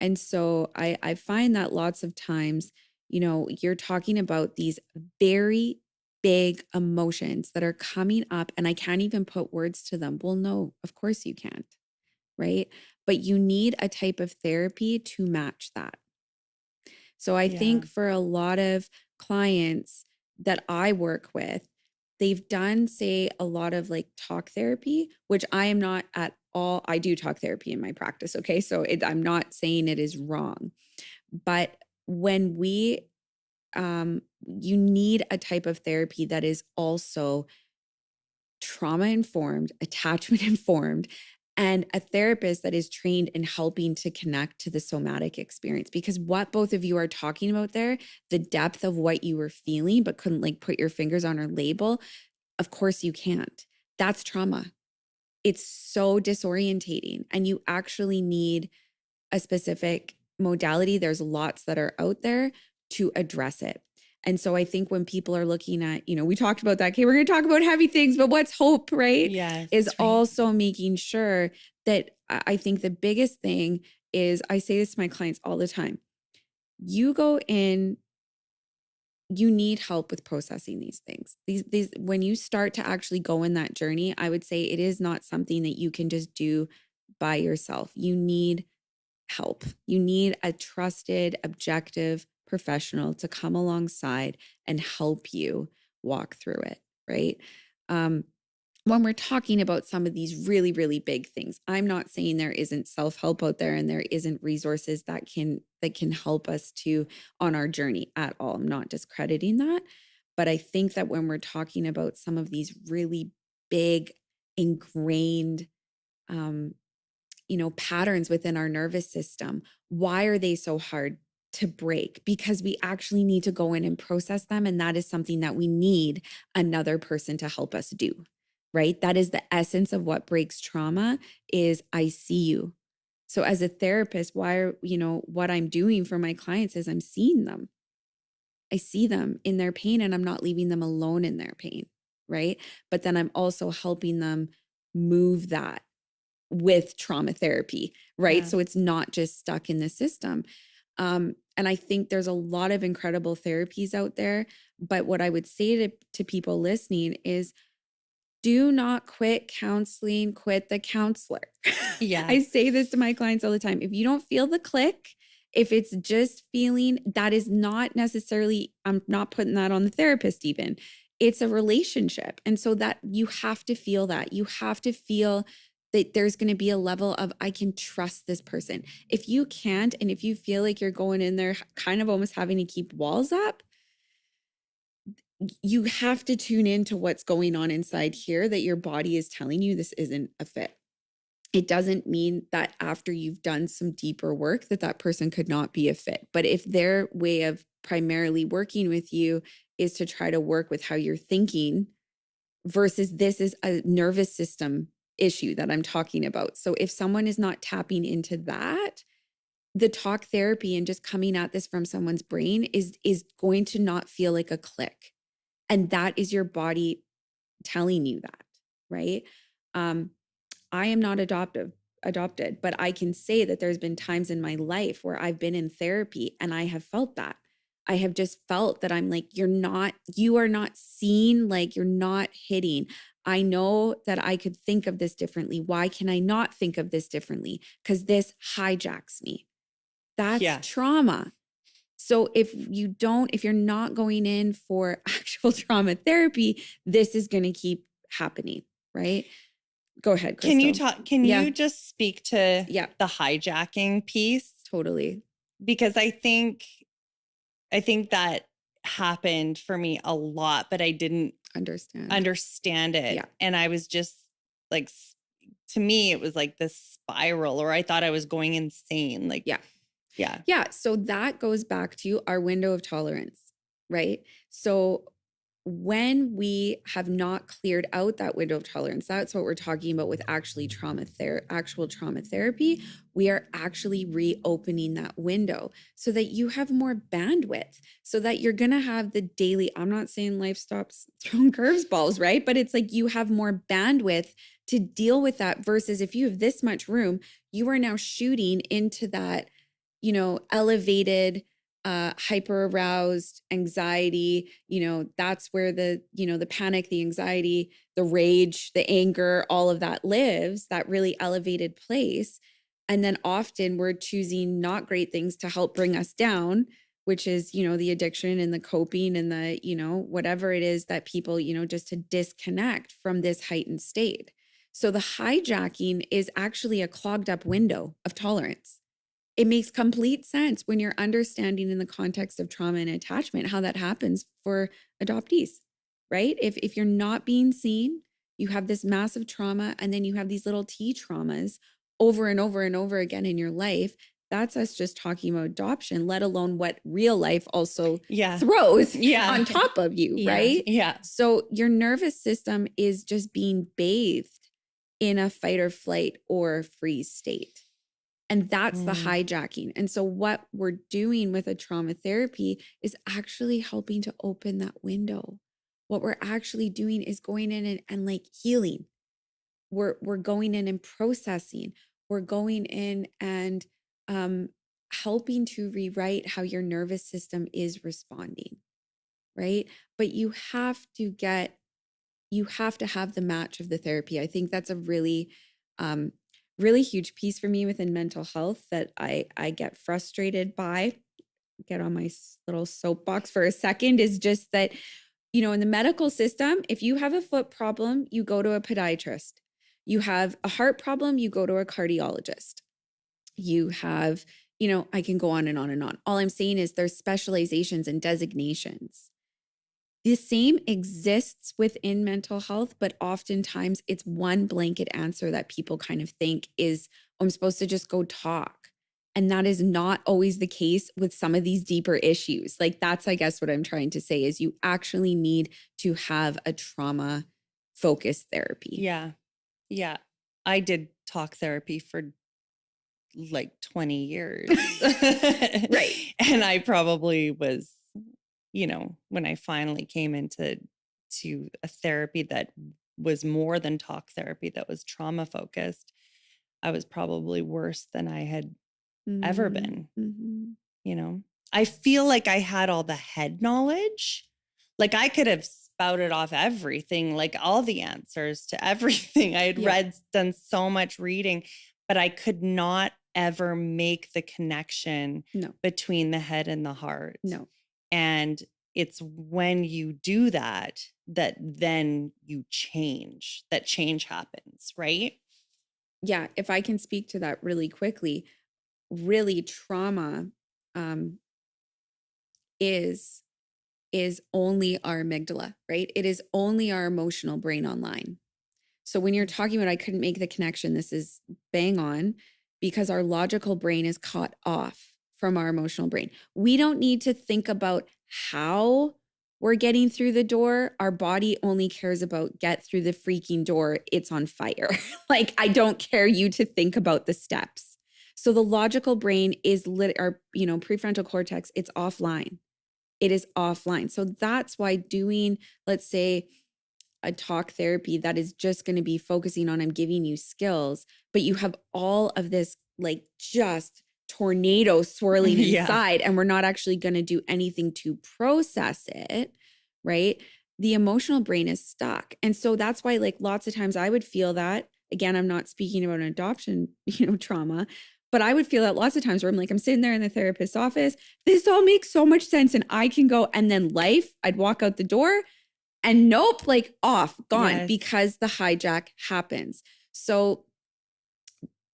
And so I find that lots of times, you're talking about these very big emotions that are coming up, and I can't even put words to them. Well, no, of course you can't, right? But you need a type of therapy to match that. So I Yeah. think for a lot of clients that I work with, they've done, say, a lot of like talk therapy, which I am not at all. I do talk therapy in my practice. Okay. So I'm not saying it is wrong. But when you need a type of therapy that is also trauma informed, attachment informed, and a therapist that is trained in helping to connect to the somatic experience. Because what both of you are talking about there, the depth of what you were feeling, but couldn't like put your fingers on or label, of course you can't. That's trauma. It's so disorientating, and you actually need a specific modality. There's lots that are out there to address it. And so I think when people are looking at, we talked about that. Okay, we're going to talk about heavy things, but what's hope, right? Yes. Is That's right. also making sure that I think the biggest thing is, I say this to my clients all the time. You go in, you need help with processing these things. These when you start to actually go in that journey, I would say it is not something that you can just do by yourself. You need help. You need a trusted, objective professional to come alongside and help you walk through it, right? When we're talking about some of these really, really big things, I'm not saying there isn't self-help out there and there isn't resources that can help us to on our journey at all. I'm not discrediting that. But I think that when we're talking about some of these really big, ingrained patterns within our nervous system, why are they so hard to break? Because we actually need to go in and process them. And that is something that we need another person to help us do, right? That is the essence of what breaks trauma is I see you. So as a therapist, what I'm doing for my clients is I'm seeing them. I see them in their pain and I'm not leaving them alone in their pain, right? But then I'm also helping them move that with trauma therapy, right? Yeah. So it's not just stuck in the system. And I think there's a lot of incredible therapies out there. But what I would say to people listening is do not quit counseling, quit the counselor. Yeah. I say this to my clients all the time. If you don't feel the click, if it's just feeling, that is not necessarily, I'm not putting that on the therapist even. It's a relationship. And so that you have to feel that. You have to feel that there's going to be a level of, I can trust this person. If you can't, and if you feel like you're going in there kind of almost having to keep walls up, you have to tune into what's going on inside here, that your body is telling you this isn't a fit. It doesn't mean that after you've done some deeper work that person could not be a fit. But if their way of primarily working with you is to try to work with how you're thinking versus this is a nervous system issue that I'm talking about. So if someone is not tapping into that, the talk therapy and just coming at this from someone's brain is going to not feel like a click. And that is your body telling you that, right? I am not adopted, but I can say that there's been times in my life where I've been in therapy and I have felt that. I have just felt that I'm like, you are not seen, like you're not hitting. I know that I could think of this differently. Why can I not think of this differently? Because this hijacks me. That's trauma. So if you're not going in for actual trauma therapy, this is going to keep happening, right? Go ahead, Kristal. Can you just speak to Yeah. the hijacking piece? Totally. Because I think that happened for me a lot, but I didn't understand it. Yeah. And I was just like, to me, it was like this spiral, or I thought I was going insane. Like, Yeah. Yeah. Yeah. So that goes back to our window of tolerance, right? So when we have not cleared out that window of tolerance, that's what we're talking about with actual trauma therapy. We are actually reopening that window so that you have more bandwidth, so that you're going to have the daily, I'm not saying life stops throwing curveballs, right? But it's like you have more bandwidth to deal with that versus if you have this much room, you are now shooting into that, elevated, hyper aroused anxiety, that's where the panic, the anxiety, the rage, the anger, all of that lives, that really elevated place. And then often we're choosing not great things to help bring us down which is, the addiction and the coping and the, whatever it is that people, just to disconnect from this heightened state. So the hijacking is actually a clogged up window of tolerance. It makes complete sense when you're understanding in the context of trauma and attachment how that happens for adoptees, right? If you're not being seen, you have this massive trauma, and then you have these little T traumas over and over and over again in your life. That's us just talking about adoption, let alone what real life also throws on top of you, right? Yeah. So your nervous system is just being bathed in a fight or flight or freeze state. And that's the hijacking. And so what we're doing with a trauma therapy is actually helping to open that window. What we're actually doing is going in and like healing. We're going in and processing. We're going in and helping to rewrite how your nervous system is responding, right? But you have to have the match of the therapy. I think that's a really huge piece for me within mental health that I get frustrated by. Get on my little soapbox for a second, is just that, in the medical system, if you have a foot problem, you go to a podiatrist. You have a heart problem, you go to a cardiologist. You have, I can go on and on and on. All I'm saying is there's specializations and designations. The same exists within mental health, but oftentimes it's one blanket answer that people kind of think is, I'm supposed to just go talk. And that is not always the case with some of these deeper issues. Like that's, I guess, what I'm trying to say is you actually need to have a trauma-focused therapy. Yeah. Yeah. I did talk therapy for like 20 years. Right. And I probably was, when I finally came into a therapy that was more than talk therapy, that was trauma focused, I was probably worse than I had ever been. I feel like I had all the head knowledge. Like I could have spouted off everything, like all the answers to everything. I had done so much reading, but I could not ever make the connection between the head and the heart. No. And it's when you do that then you change, that change happens, right? Yeah. If I can speak to that really quickly, really trauma is only our amygdala, right? It is only our emotional brain online. So when you're talking about I couldn't make the connection, this is bang on, because our logical brain is caught off from our emotional brain. We don't need to think about how we're getting through the door. Our body only cares about get through the freaking door. It's on fire. Like, I don't care you to think about the steps. So the logical brain is our, prefrontal cortex, it's offline. It is offline. So that's why doing, let's say, a talk therapy that is just going to be focusing on, I'm giving you skills, but you have all of this like just tornado swirling inside, and we're not actually going to do anything to process it, right? The emotional brain is stuck. And so that's why, like, lots of times I would feel that, again, I'm not speaking about an adoption, trauma, but I would feel that lots of times where I'm sitting there in the therapist's office, this all makes so much sense and I can go, and then I'd walk out the door and nope, like off, gone, because the hijack happens. So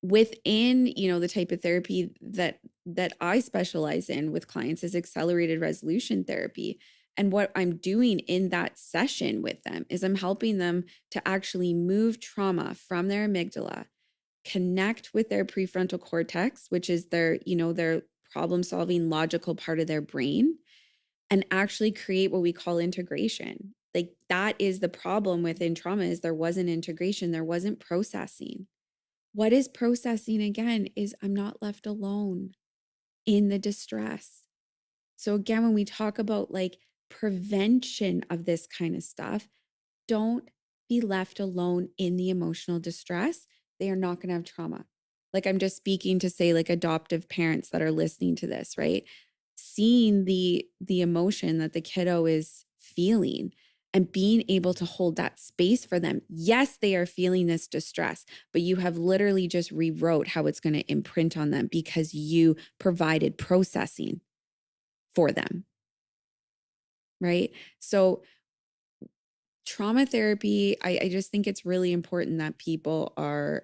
within, the type of therapy that I specialize in with clients is accelerated resolution therapy. And what I'm doing in that session with them is I'm helping them to actually move trauma from their amygdala, connect with their prefrontal cortex, which is their problem-solving logical part of their brain, and actually create what we call integration. Like, that is the problem within trauma, is there wasn't integration, there wasn't processing. What is processing again is I'm not left alone in the distress. So again, when we talk about like prevention of this kind of stuff, don't be left alone in the emotional distress. They are not going to have trauma. Like, I'm just speaking to, say, like adoptive parents that are listening to this, right? Seeing the emotion that the kiddo is feeling and being able to hold that space for them. Yes, they are feeling this distress, but you have literally just rewrote how it's going to imprint on them because you provided processing for them, right? So trauma therapy, I just think it's really important that people are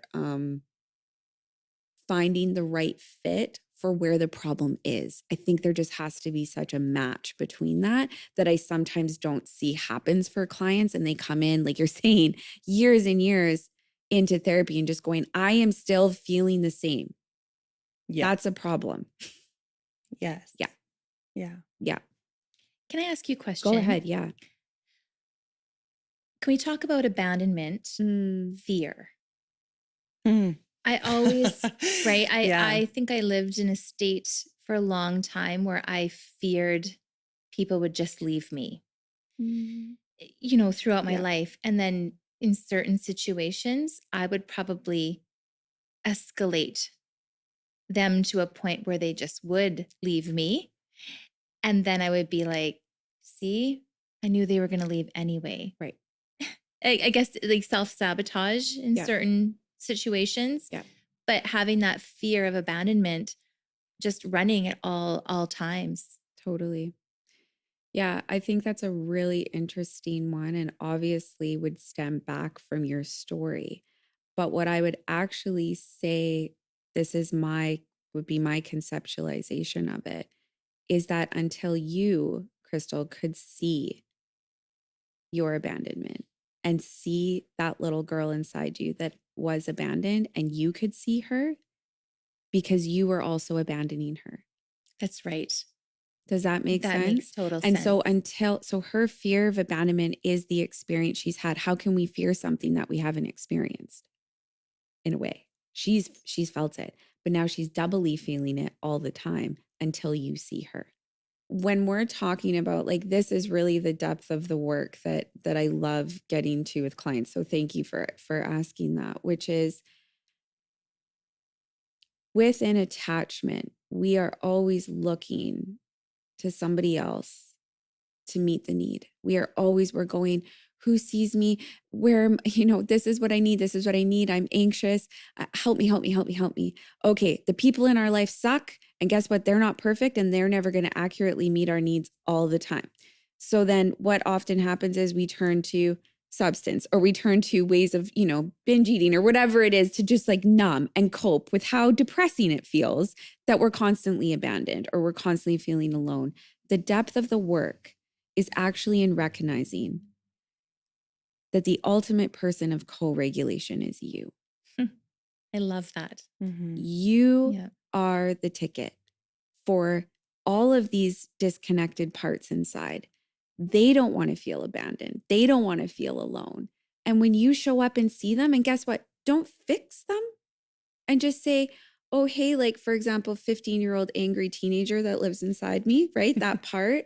finding the right fit for where the problem is. I think there just has to be such a match between that I sometimes don't see happens for clients, and they come in, like you're saying, years and years into therapy and just going, I am still feeling the same. Yeah. That's a problem. Yes. Yeah. Yeah. Yeah. Can I ask you a question? Go ahead. Yeah. Can we talk about abandonment fear? I always, right? Yeah. I think I lived in a state for a long time where I feared people would just leave me, you know, throughout my Yeah. life. And then in certain situations, I would probably escalate them to a point where they just would leave me. And then I would be like, see, I knew they were going to leave anyway. Right. I guess like self-sabotage in Yeah. certain situations. Yeah. But having that fear of abandonment just running at all times. Totally. Yeah, I think that's a really interesting one, and obviously would stem back from your story. But what I would actually say, this is would be my conceptualization of it, is that until you, Chrystal, could see your abandonment and see that little girl inside you that was abandoned, and you could see her because you were also abandoning her. That's right. Does that make sense? That makes total And sense. so her fear of abandonment is the experience she's had. How can we fear something that we haven't experienced? In a way, she's felt it, but now she's doubly feeling it all the time until you see her. When we're talking about, like, this is really the depth of the work that I love getting to with clients. So thank you for asking that, which is within attachment, we are always looking to somebody else to meet the need. We're going, who sees me? Where, this is what I need. This is what I need. I'm anxious. Help me, help me, help me, help me. Okay, the people in our life suck. And guess what? They're not perfect, and they're never going to accurately meet our needs all the time. So then what often happens is we turn to substance, or we turn to ways of, binge eating or whatever it is, to just like numb and cope with how depressing it feels that we're constantly abandoned or we're constantly feeling alone. The depth of the work is actually in recognizing that the ultimate person of co-regulation is you. I love that. You are the ticket for all of these disconnected parts inside. They don't want to feel abandoned. They don't want to feel alone. And when you show up and see them, and guess what? Don't fix them and just say, oh, hey, like, for example, 15-year-old angry teenager that lives inside me, right? That part.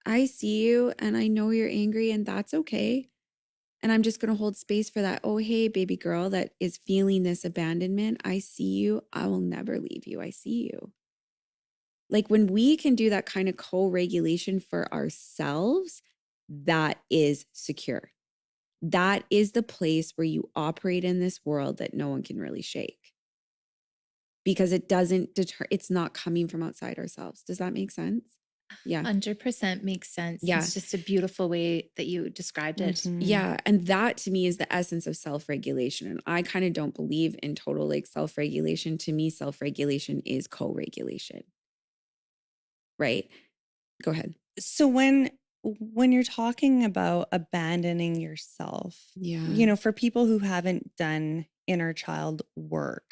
I see you and I know you're angry, and that's okay. And I'm just going to hold space for that. Oh, hey, baby girl that is feeling this abandonment. I see you. I will never leave you. I see you. Like, when we can do that kind of co-regulation for ourselves, that is secure. That is the place where you operate in this world that no one can really shake, because it doesn't it's not coming from outside ourselves. Does that make sense? Yeah. 100% makes sense. Yeah. It's just a beautiful way that you described it. Yeah. And that to me is the essence of self-regulation. And I kind of don't believe in total like self-regulation. To me, self-regulation is co-regulation. Right? Go ahead. So when you're talking about abandoning yourself, for people who haven't done inner child work,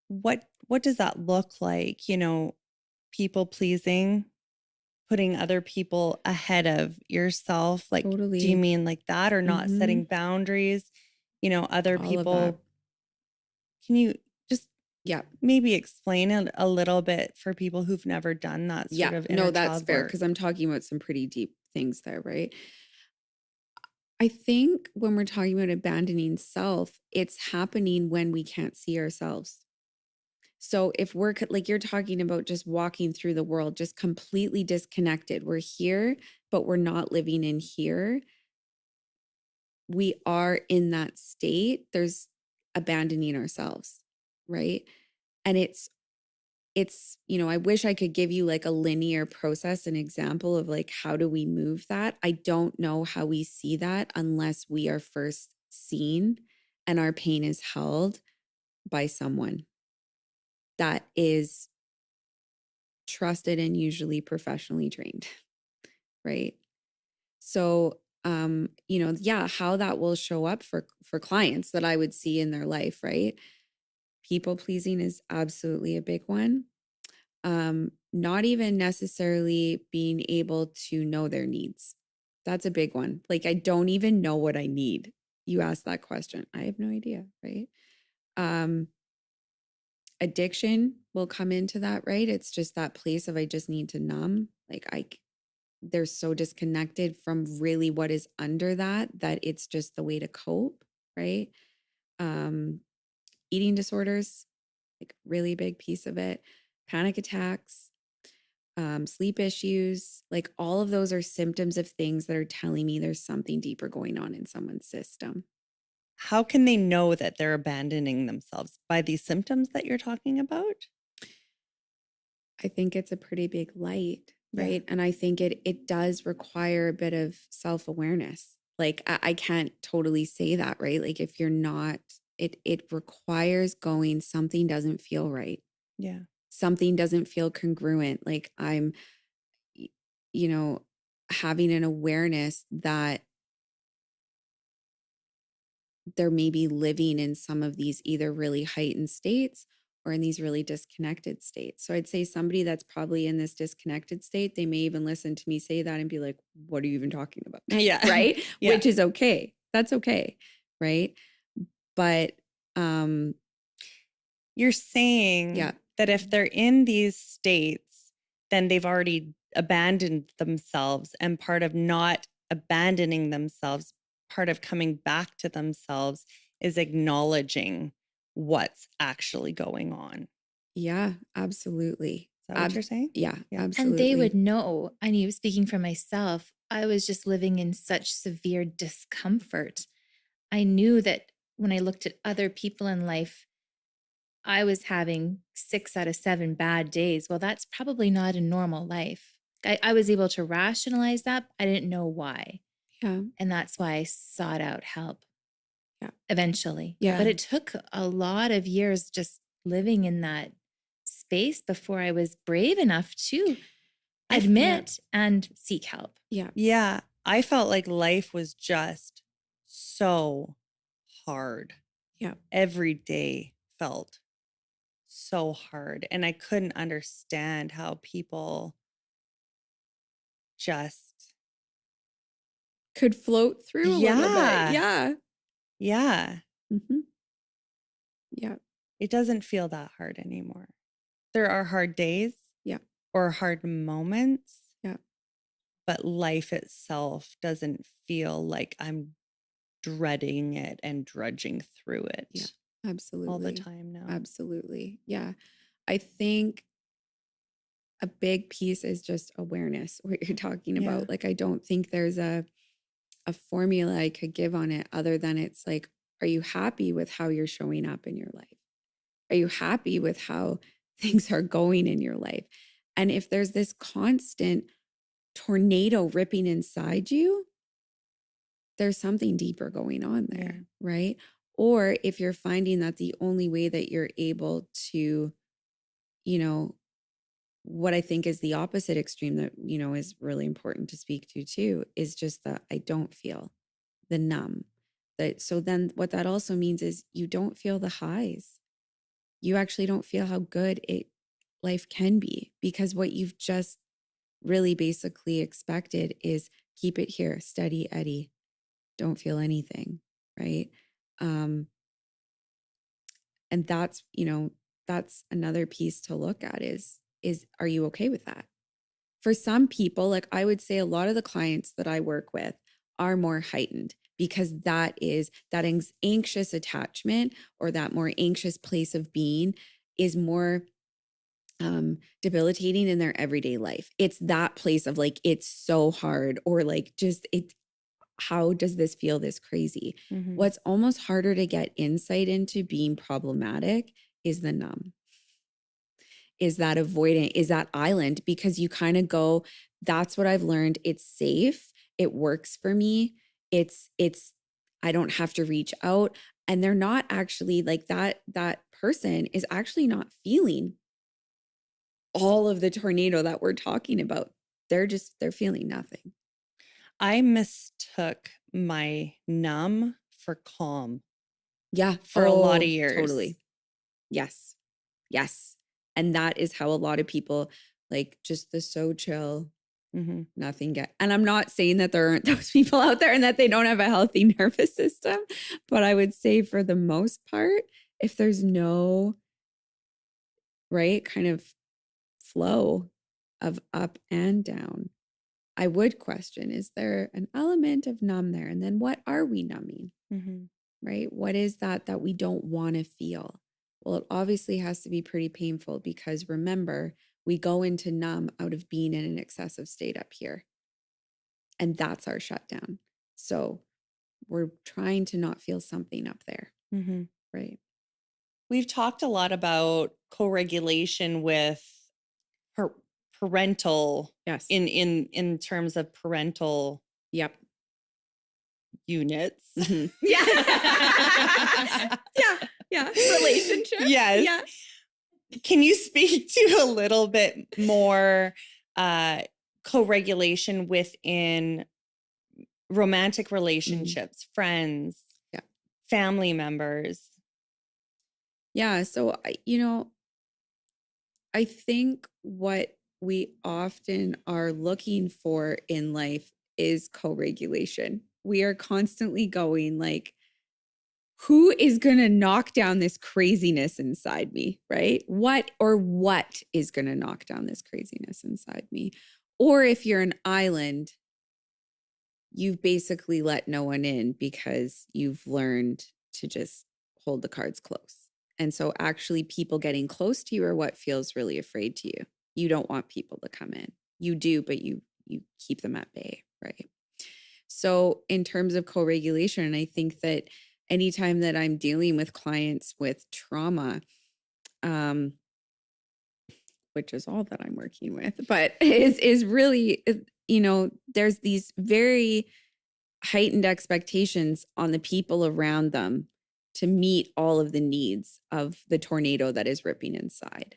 what does that look like? People pleasing, putting other people ahead of yourself. Like, Totally. do you mean like that, or not setting boundaries? Other All of people. that. Can you just maybe explain it a little bit for people who've never done that sort of inner No, that's child fair, work? because I'm talking about some pretty deep things there, right? I think when we're talking about abandoning self, it's happening when we can't see ourselves. So if we're like you're talking about, just walking through the world, just completely disconnected, we're here, but we're not living in here. We are in that state. There's abandoning ourselves, right? And it's it's, I wish I could give you like a linear process, an example of like, how do we move that? I don't know how we see that unless we are first seen and our pain is held by someone that is trusted and usually professionally trained, right? So, yeah, how that will show up for clients that I would see in their life, right? People pleasing is absolutely a big one. Not even necessarily being able to know their needs. That's a big one. Like, I don't even know what I need. You ask that question. I have no idea, right? Um, Addiction will come into that, right? It's just that place of I just need to numb. Like they're so disconnected from really what is under that it's just the way to cope, right? Um, Eating disorders, like really big piece of it. Panic attacks, sleep issues, like all of those are symptoms of things that are telling me there's something deeper going on in someone's system. How can they know that they're abandoning themselves? By these symptoms that you're talking about? I think it's a pretty big light, Yeah. right? And I think it does require a bit of self-awareness. Like I can't totally say that, right? Like if you're not, it requires going, something doesn't feel right. Yeah. Something doesn't feel congruent. Like I'm, y- you know, having an awareness that they're maybe living in some of these either really heightened states or in these really disconnected states. So I'd say somebody that's probably in this disconnected state, they may even listen to me say that and be like, what are you even talking about? Yeah. Right? Yeah. Which is okay. That's okay. Right. But You're saying yeah, that if they're in these states, then they've already abandoned themselves. And part of not abandoning themselves, part of coming back to themselves is acknowledging what's actually going on. yeah, absolutely. Is that what you're saying? Yeah, Yeah. And they would absolutely. know. I mean, speaking for myself, I was just living in such severe discomfort. I knew that when I looked at other people in life, I was having 6 out of 7 bad days. Well, that's probably not a normal life. I was able to rationalize that. I didn't know why. Yeah. And that's why I sought out help Yeah. eventually. Yeah. But it took a lot of years just living in that space before I was brave enough to admit and seek help. Yeah. Yeah. I felt like life was just so hard. Yeah. Every day felt so hard. And I couldn't understand how people just, Could float through a little bit. yeah. Yeah. Yeah. Yeah. It doesn't feel that hard anymore. There are hard days. Yeah. Or hard moments. Yeah. But life itself doesn't feel like I'm dreading it and drudging through it. Yeah. Absolutely. All the time now. Absolutely. Yeah. I think a big piece is just awareness, what you're talking Yeah. about. Like, I don't think there's a formula I could give on it other than it's like, are you happy with how you're showing up in your life? Are you happy with how things are going in your life? And if there's this constant tornado ripping inside you, there's something deeper going on there, right? Or if you're finding that the only way that you're able to, what I think is the opposite extreme that, is really important to speak to too, is just that I don't feel the numb. So then what that also means is you don't feel the highs. You actually don't feel how good life can be, because what you've just really basically expected is keep it here, steady Eddie, don't feel anything, right? And that's, that's another piece to look at is are you okay with that? For some people, like I would say a lot of the clients that I work with are more heightened, because that is that anxious attachment or that more anxious place of being is more debilitating in their everyday life. It's that place of like, it's so hard, or like just how does this feel this crazy? Mhm. What's almost harder to get insight into being problematic is the numb. is that avoidant, is that island, because you kind of go, that's what I've learned. It's safe. It works for me. It's, I don't have to reach out. And they're not actually like that person is actually not feeling all of the tornado that we're talking about. They're feeling nothing. I mistook my numb for calm Yeah. for a lot of years. Totally. Yes. Yes. And that is how a lot of people like just the so chill, nothing get. And I'm not saying that there aren't those people out there and that they don't have a healthy nervous system, but I would say for the most part, if there's no right kind of flow of up and down, I would question, is there an element of numb there? And then what are we numbing? Right? What is that we don't want to feel? Well, it obviously has to be pretty painful because remember, we go into numb out of being in an excessive state up here. And that's our shutdown. So we're trying to not feel something up there. Right. We've talked a lot about co-regulation with parental, Yes. in terms of parental Yep. units. Yeah. Yeah. Relationships. Yes. Yeah. Can you speak to a little bit more co-regulation within romantic relationships, friends, family members? Yeah. So, I think what we often are looking for in life is co-regulation. We are constantly going like, who is going to knock down this craziness inside me, right? What is going to knock down this craziness inside me? Or if you're an island, you've basically let no one in because you've learned to just hold the cards close. And so actually people getting close to you are what feels really afraid to you. You don't want people to come in. You do, but you keep them at bay, right? So in terms of co-regulation, I think that anytime that I'm dealing with clients with trauma, which is all that I'm working with, but is really, there's these very heightened expectations on the people around them to meet all of the needs of the tornado that is ripping inside.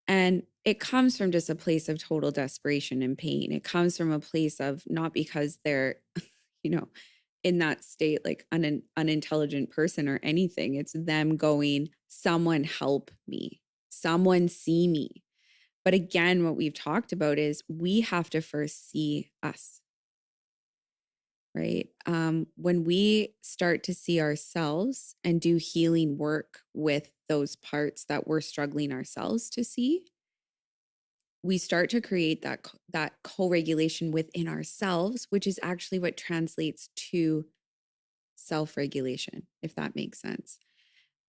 And it comes from just a place of total desperation and pain. It comes from a place of not because they're, in that state, like an unintelligent person or anything. It's them going, someone help me, someone see me. But again, what we've talked about is we have to first see us. Right? When we start to see ourselves and do healing work with those parts that we're struggling ourselves to see, we start to create that co-regulation within ourselves, which is actually what translates to self-regulation, if that makes sense.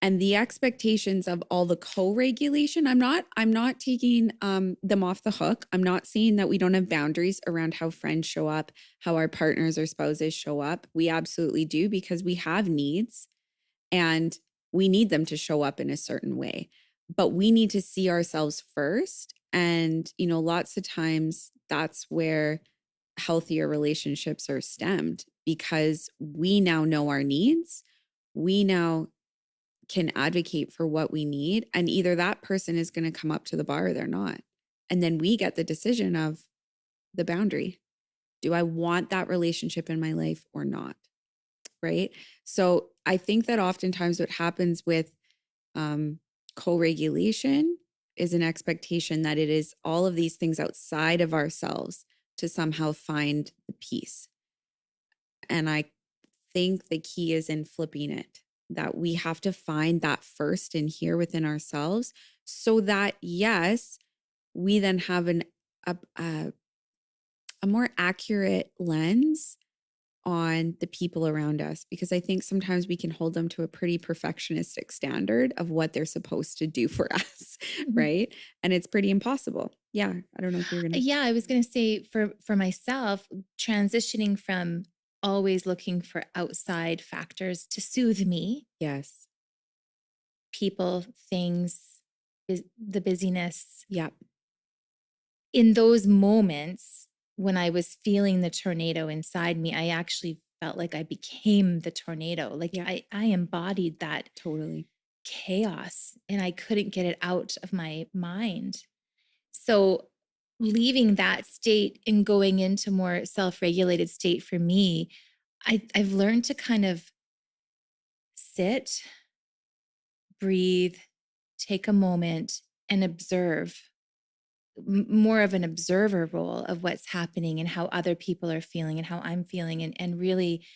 And the expectations of all the co-regulation, I'm not taking them off the hook. I'm not saying that we don't have boundaries around how friends show up, how our partners or spouses show up. We absolutely do, because we have needs and we need them to show up in a certain way. But we need to see ourselves first. And, lots of times that's where healthier relationships are stemmed, because we now know our needs. We now can advocate for what we need. And either that person is going to come up to the bar or they're not. And then we get the decision of the boundary. Do I want that relationship in my life or not? Right? So I think that oftentimes what happens with co-regulation is an expectation that it is all of these things outside of ourselves to somehow find the peace. And I think the key is in flipping it, that we have to find that first in here within ourselves, so that, yes, we then have a more accurate lens on the people around us, because I think sometimes we can hold them to a pretty perfectionistic standard of what they're supposed to do for us, right? And it's pretty impossible. Yeah, I don't know if you're gonna. Yeah, I was gonna say for myself, transitioning from always looking for outside factors to soothe me, Yes. people, things, the busyness. Yeah. In those moments when I was feeling the tornado inside me, I actually felt like I became the tornado. Like Yeah. I embodied that Totally. chaos and I couldn't get it out of my mind. So leaving that state and going into more self-regulated state for me, I've learned to kind of sit, breathe, take a moment and observe, more of an observer role of what's happening and how other people are feeling and how I'm feeling. And really,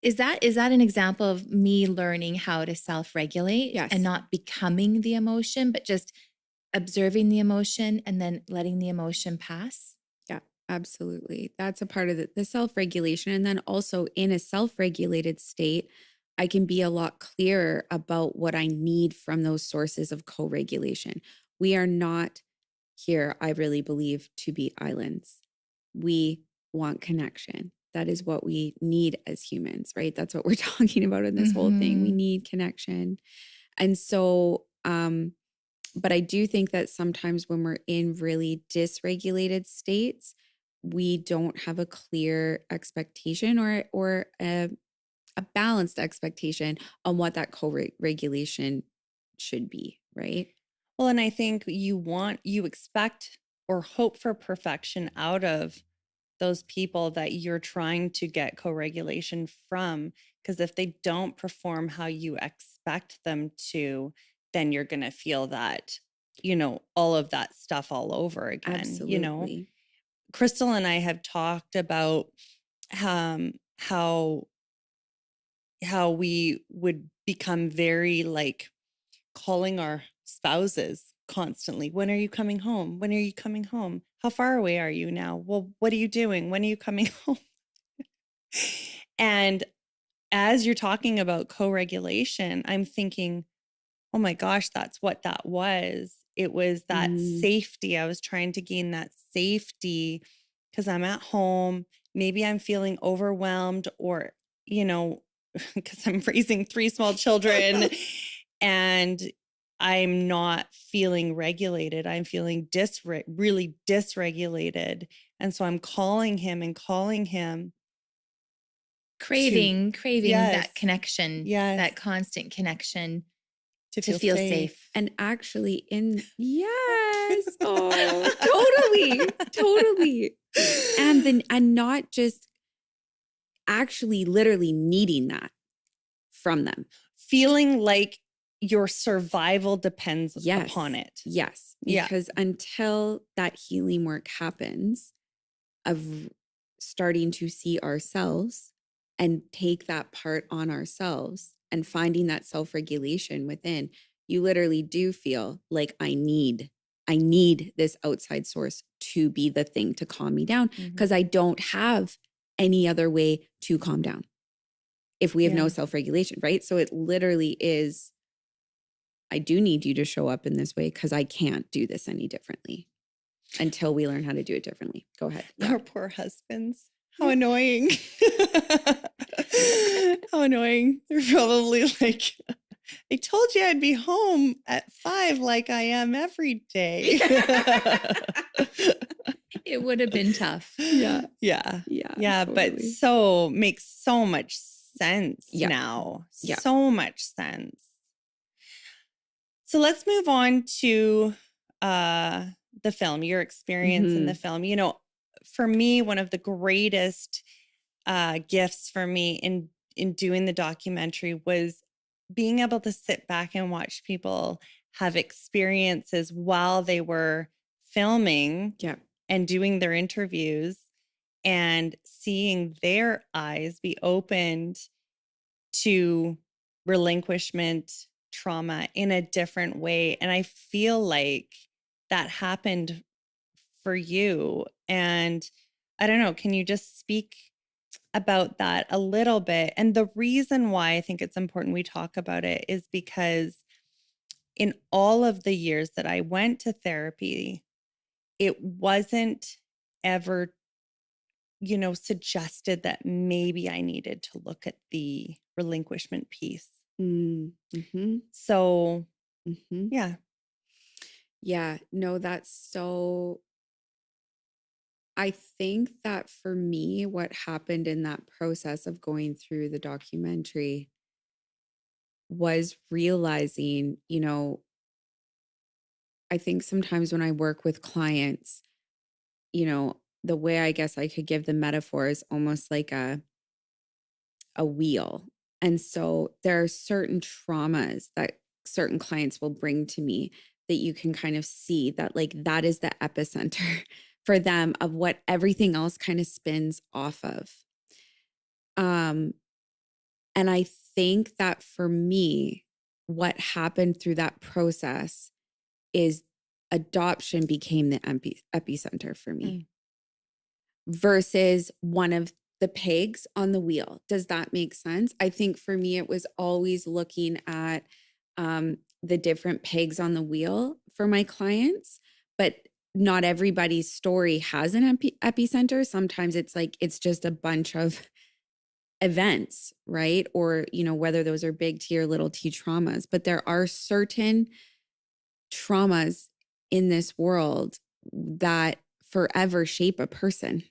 is that an example of me learning how to self-regulate Yes. and not becoming the emotion, but just observing the emotion and then letting the emotion pass? Yeah, absolutely. That's a part of the self-regulation. And then also in a self-regulated state, I can be a lot clearer about what I need from those sources of co-regulation. We are not here, I really believe, to be islands. We want connection. That is what we need as humans, right? That's what we're talking about in this whole thing. We Mhm. need connection. And so, but I do think that sometimes when we're in really dysregulated states, we don't have a clear expectation or a balanced expectation on what that co-regulation should be, right? Well, and I think you expect or hope for perfection out of those people that you're trying to get co-regulation from. Because if they don't perform how you expect them to, then you're going to feel that, all of that stuff all over again. Absolutely. Kristal and I have talked about how we would become very like calling our spouses constantly. When are you coming home? When are you coming home? How far away are you now? Well, what are you doing? When are you coming home? And as you're talking about co-regulation, I'm thinking, oh my gosh, that's what that was. It was that safety. I was trying to gain that safety because I'm at home. Maybe I'm feeling overwhelmed or, because I'm raising 3 small children and I'm not feeling regulated. I'm feeling really dysregulated. And so I'm calling him and calling him Craving yes, that connection, yes, that constant connection to to feel feel safe. safe. And actually yes. Oh, totally. And not just actually literally needing that from them. Feeling like your survival depends Yes. upon it. Yes. Yeah. Because until that healing work happens of starting to see ourselves and take that part on ourselves and finding that self-regulation within, you literally do feel like I need this outside source to be the thing to calm me down because I don't have any other way to calm down if we have no Yeah. self-regulation, right? So it literally is, I do need you to show up in this way because I can't do this any differently until we learn how to do it differently. Go ahead. Yeah. Our poor husbands. How annoying. How annoying. They're probably like, I told you I'd be home at 5 like I am every day. It would have been tough. Yeah. Yeah. But makes so much sense now. Yeah. So much sense. So let's move on to the film, your experience in the film. For me, one of the greatest gifts for me in doing the documentary was being able to sit back and watch people have experiences while they were filming and doing their interviews and seeing their eyes be opened to relinquishment trauma in a different way. And I feel like that happened for you. And I don't know, can you just speak about that a little bit? And the reason why I think it's important we talk about it is because in all of the years that I went to therapy, it wasn't ever, suggested that maybe I needed to look at the relinquishment piece. Mm-hmm. So, Mm-hmm. yeah, Yeah, no, that's so I think that for me, what happened in that process of going through the documentary was realizing, I think sometimes when I work with clients, the way I guess I could give the metaphor is almost like a wheel. And so there are certain traumas that certain clients will bring to me that you can kind of see that like that is the epicenter for them of what everything else kind of spins off of. Um and I think that for me what happened through that process is adoption became the epicenter for me Mm. versus one of the pegs on the wheel. Does that make sense? I think for me, it was always looking at the different pegs on the wheel for my clients, but not everybody's story has an epicenter. Sometimes it's like, it's just a bunch of events, right? Or, whether those are big T or little t traumas, but there are certain traumas in this world that forever shape a person.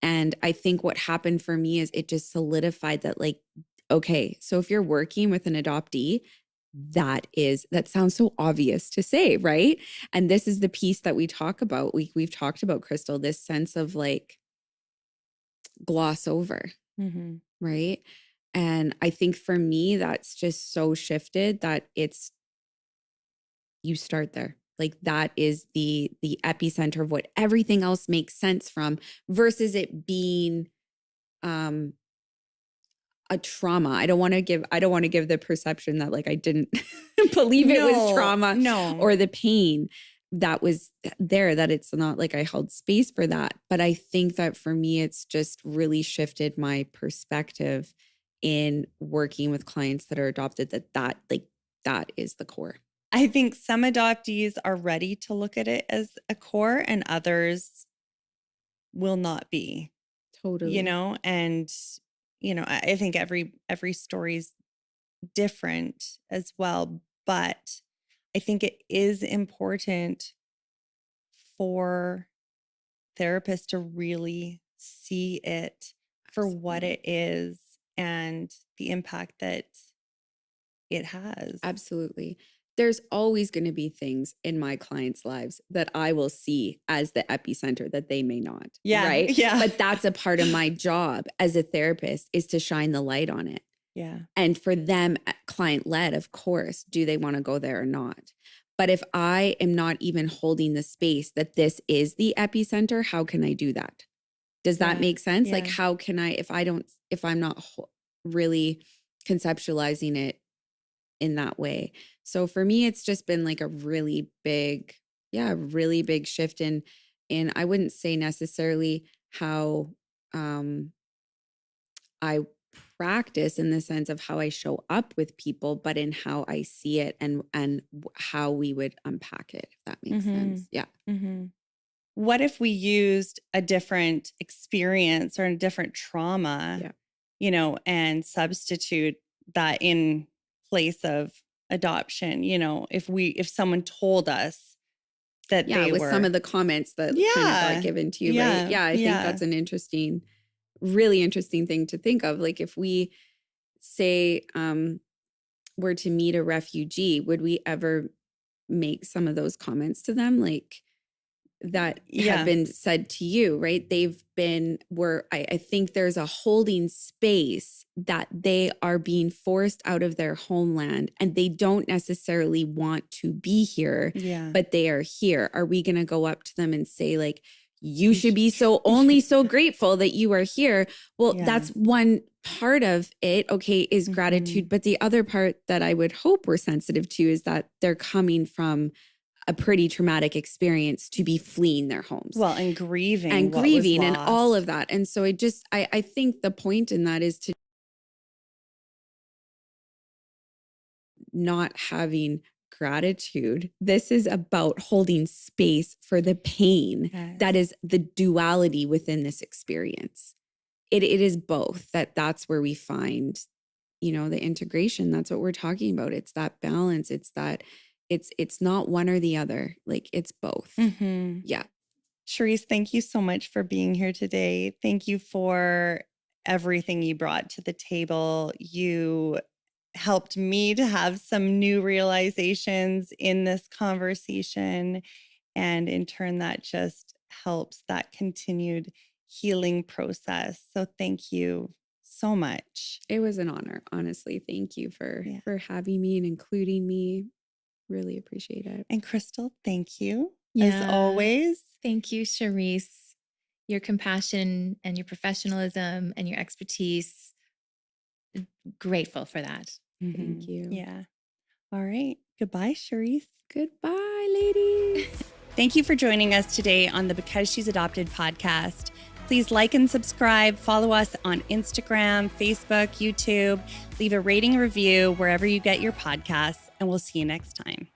And I think what happened for me is it just solidified that, like, okay, so if you're working with an adoptee, that sounds so obvious to say, right? And this is the piece that we talk about. We've talked about, Kristal, this sense of like gloss over, Mhm. right? And I think for me, that's just so shifted that you start there. Like that is the epicenter of what everything else makes sense from versus it being a trauma. I don't want to give the perception that like I didn't believe it was No, trauma no. or the pain that was there, that it's not like I held space for that. But I think that for me, it's just really shifted my perspective in working with clients that are adopted, that is the core. I think some adoptees are ready to look at it as a core and others will not be, Totally. and I think every story's different as well, but I think it is important for therapists to really see it for what Absolutely. it is and the impact that it has. Absolutely. There's always going to be things in my clients' lives that I will see as the epicenter that they may not, Yeah, right? yeah. But that's a part of my job as a therapist is to shine the light on it. Yeah. And for them, client led, of course, do they want to go there or not? But if I am not even holding the space that this is the epicenter, how can I do that? Does that Yeah. make sense? Like, Yeah. how can I, if I'm not really conceptualizing it in that way. So for me, it's just been like a really big shift in I wouldn't say necessarily how I practice in the sense of how I show up with people, but in how I see it and how we would unpack it, if that makes sense. Mhm. Yeah. Mhm. What if we used a different experience or a different trauma, Yeah. and substitute that in place of adoption? If someone told us that Yeah, they with some were, of the comments that kind of got yeah, given to you, right? yeah, Yeah, I think yeah, that's an really interesting thing to think of. Like if we say were to meet a refugee, would we ever make some of those comments to them like that have yeah, been said to you, right? I think there's a holding space that they are being forced out of their homeland and they don't necessarily want to be here, yeah. but they are here. Are we going to go up to them and say like, you You should be should- only so grateful that you are here? Well, yeah. that's one part of it, okay, is gratitude. Mhm. But the other part that I would hope we're sensitive to is that they're coming from a pretty traumatic experience to be fleeing their homes Well, and grieving and what was grieving and all of lost. that. And so I think the point in that is to not having gratitude. This is about holding space for the pain that Yes. is the duality within this experience. It is both that's where we find, the integration. That's what we're talking about. It's that balance. it's not one or the other. Like it's both. Mm-hmm. Yeah. Cherise, thank you so much for being here today. Thank you for everything you brought to the table. You helped me to have some new realizations in this conversation. And in turn, that just helps that continued healing process. So thank you so much. It was an honor, honestly. Thank you for Yeah. having me and including me. Really appreciate it. And Kristal, thank you as always. Thank you, Cherise. Your compassion and your professionalism and your expertise. Grateful for that. Thank you. Yeah. All right. Goodbye, Cherise. Goodbye, ladies. Thank you for joining us today on the Because She's Adopted podcast. Please like and subscribe. Follow us on Instagram, Facebook, YouTube. Leave a rating and review wherever you get your podcasts, and we'll see you next time.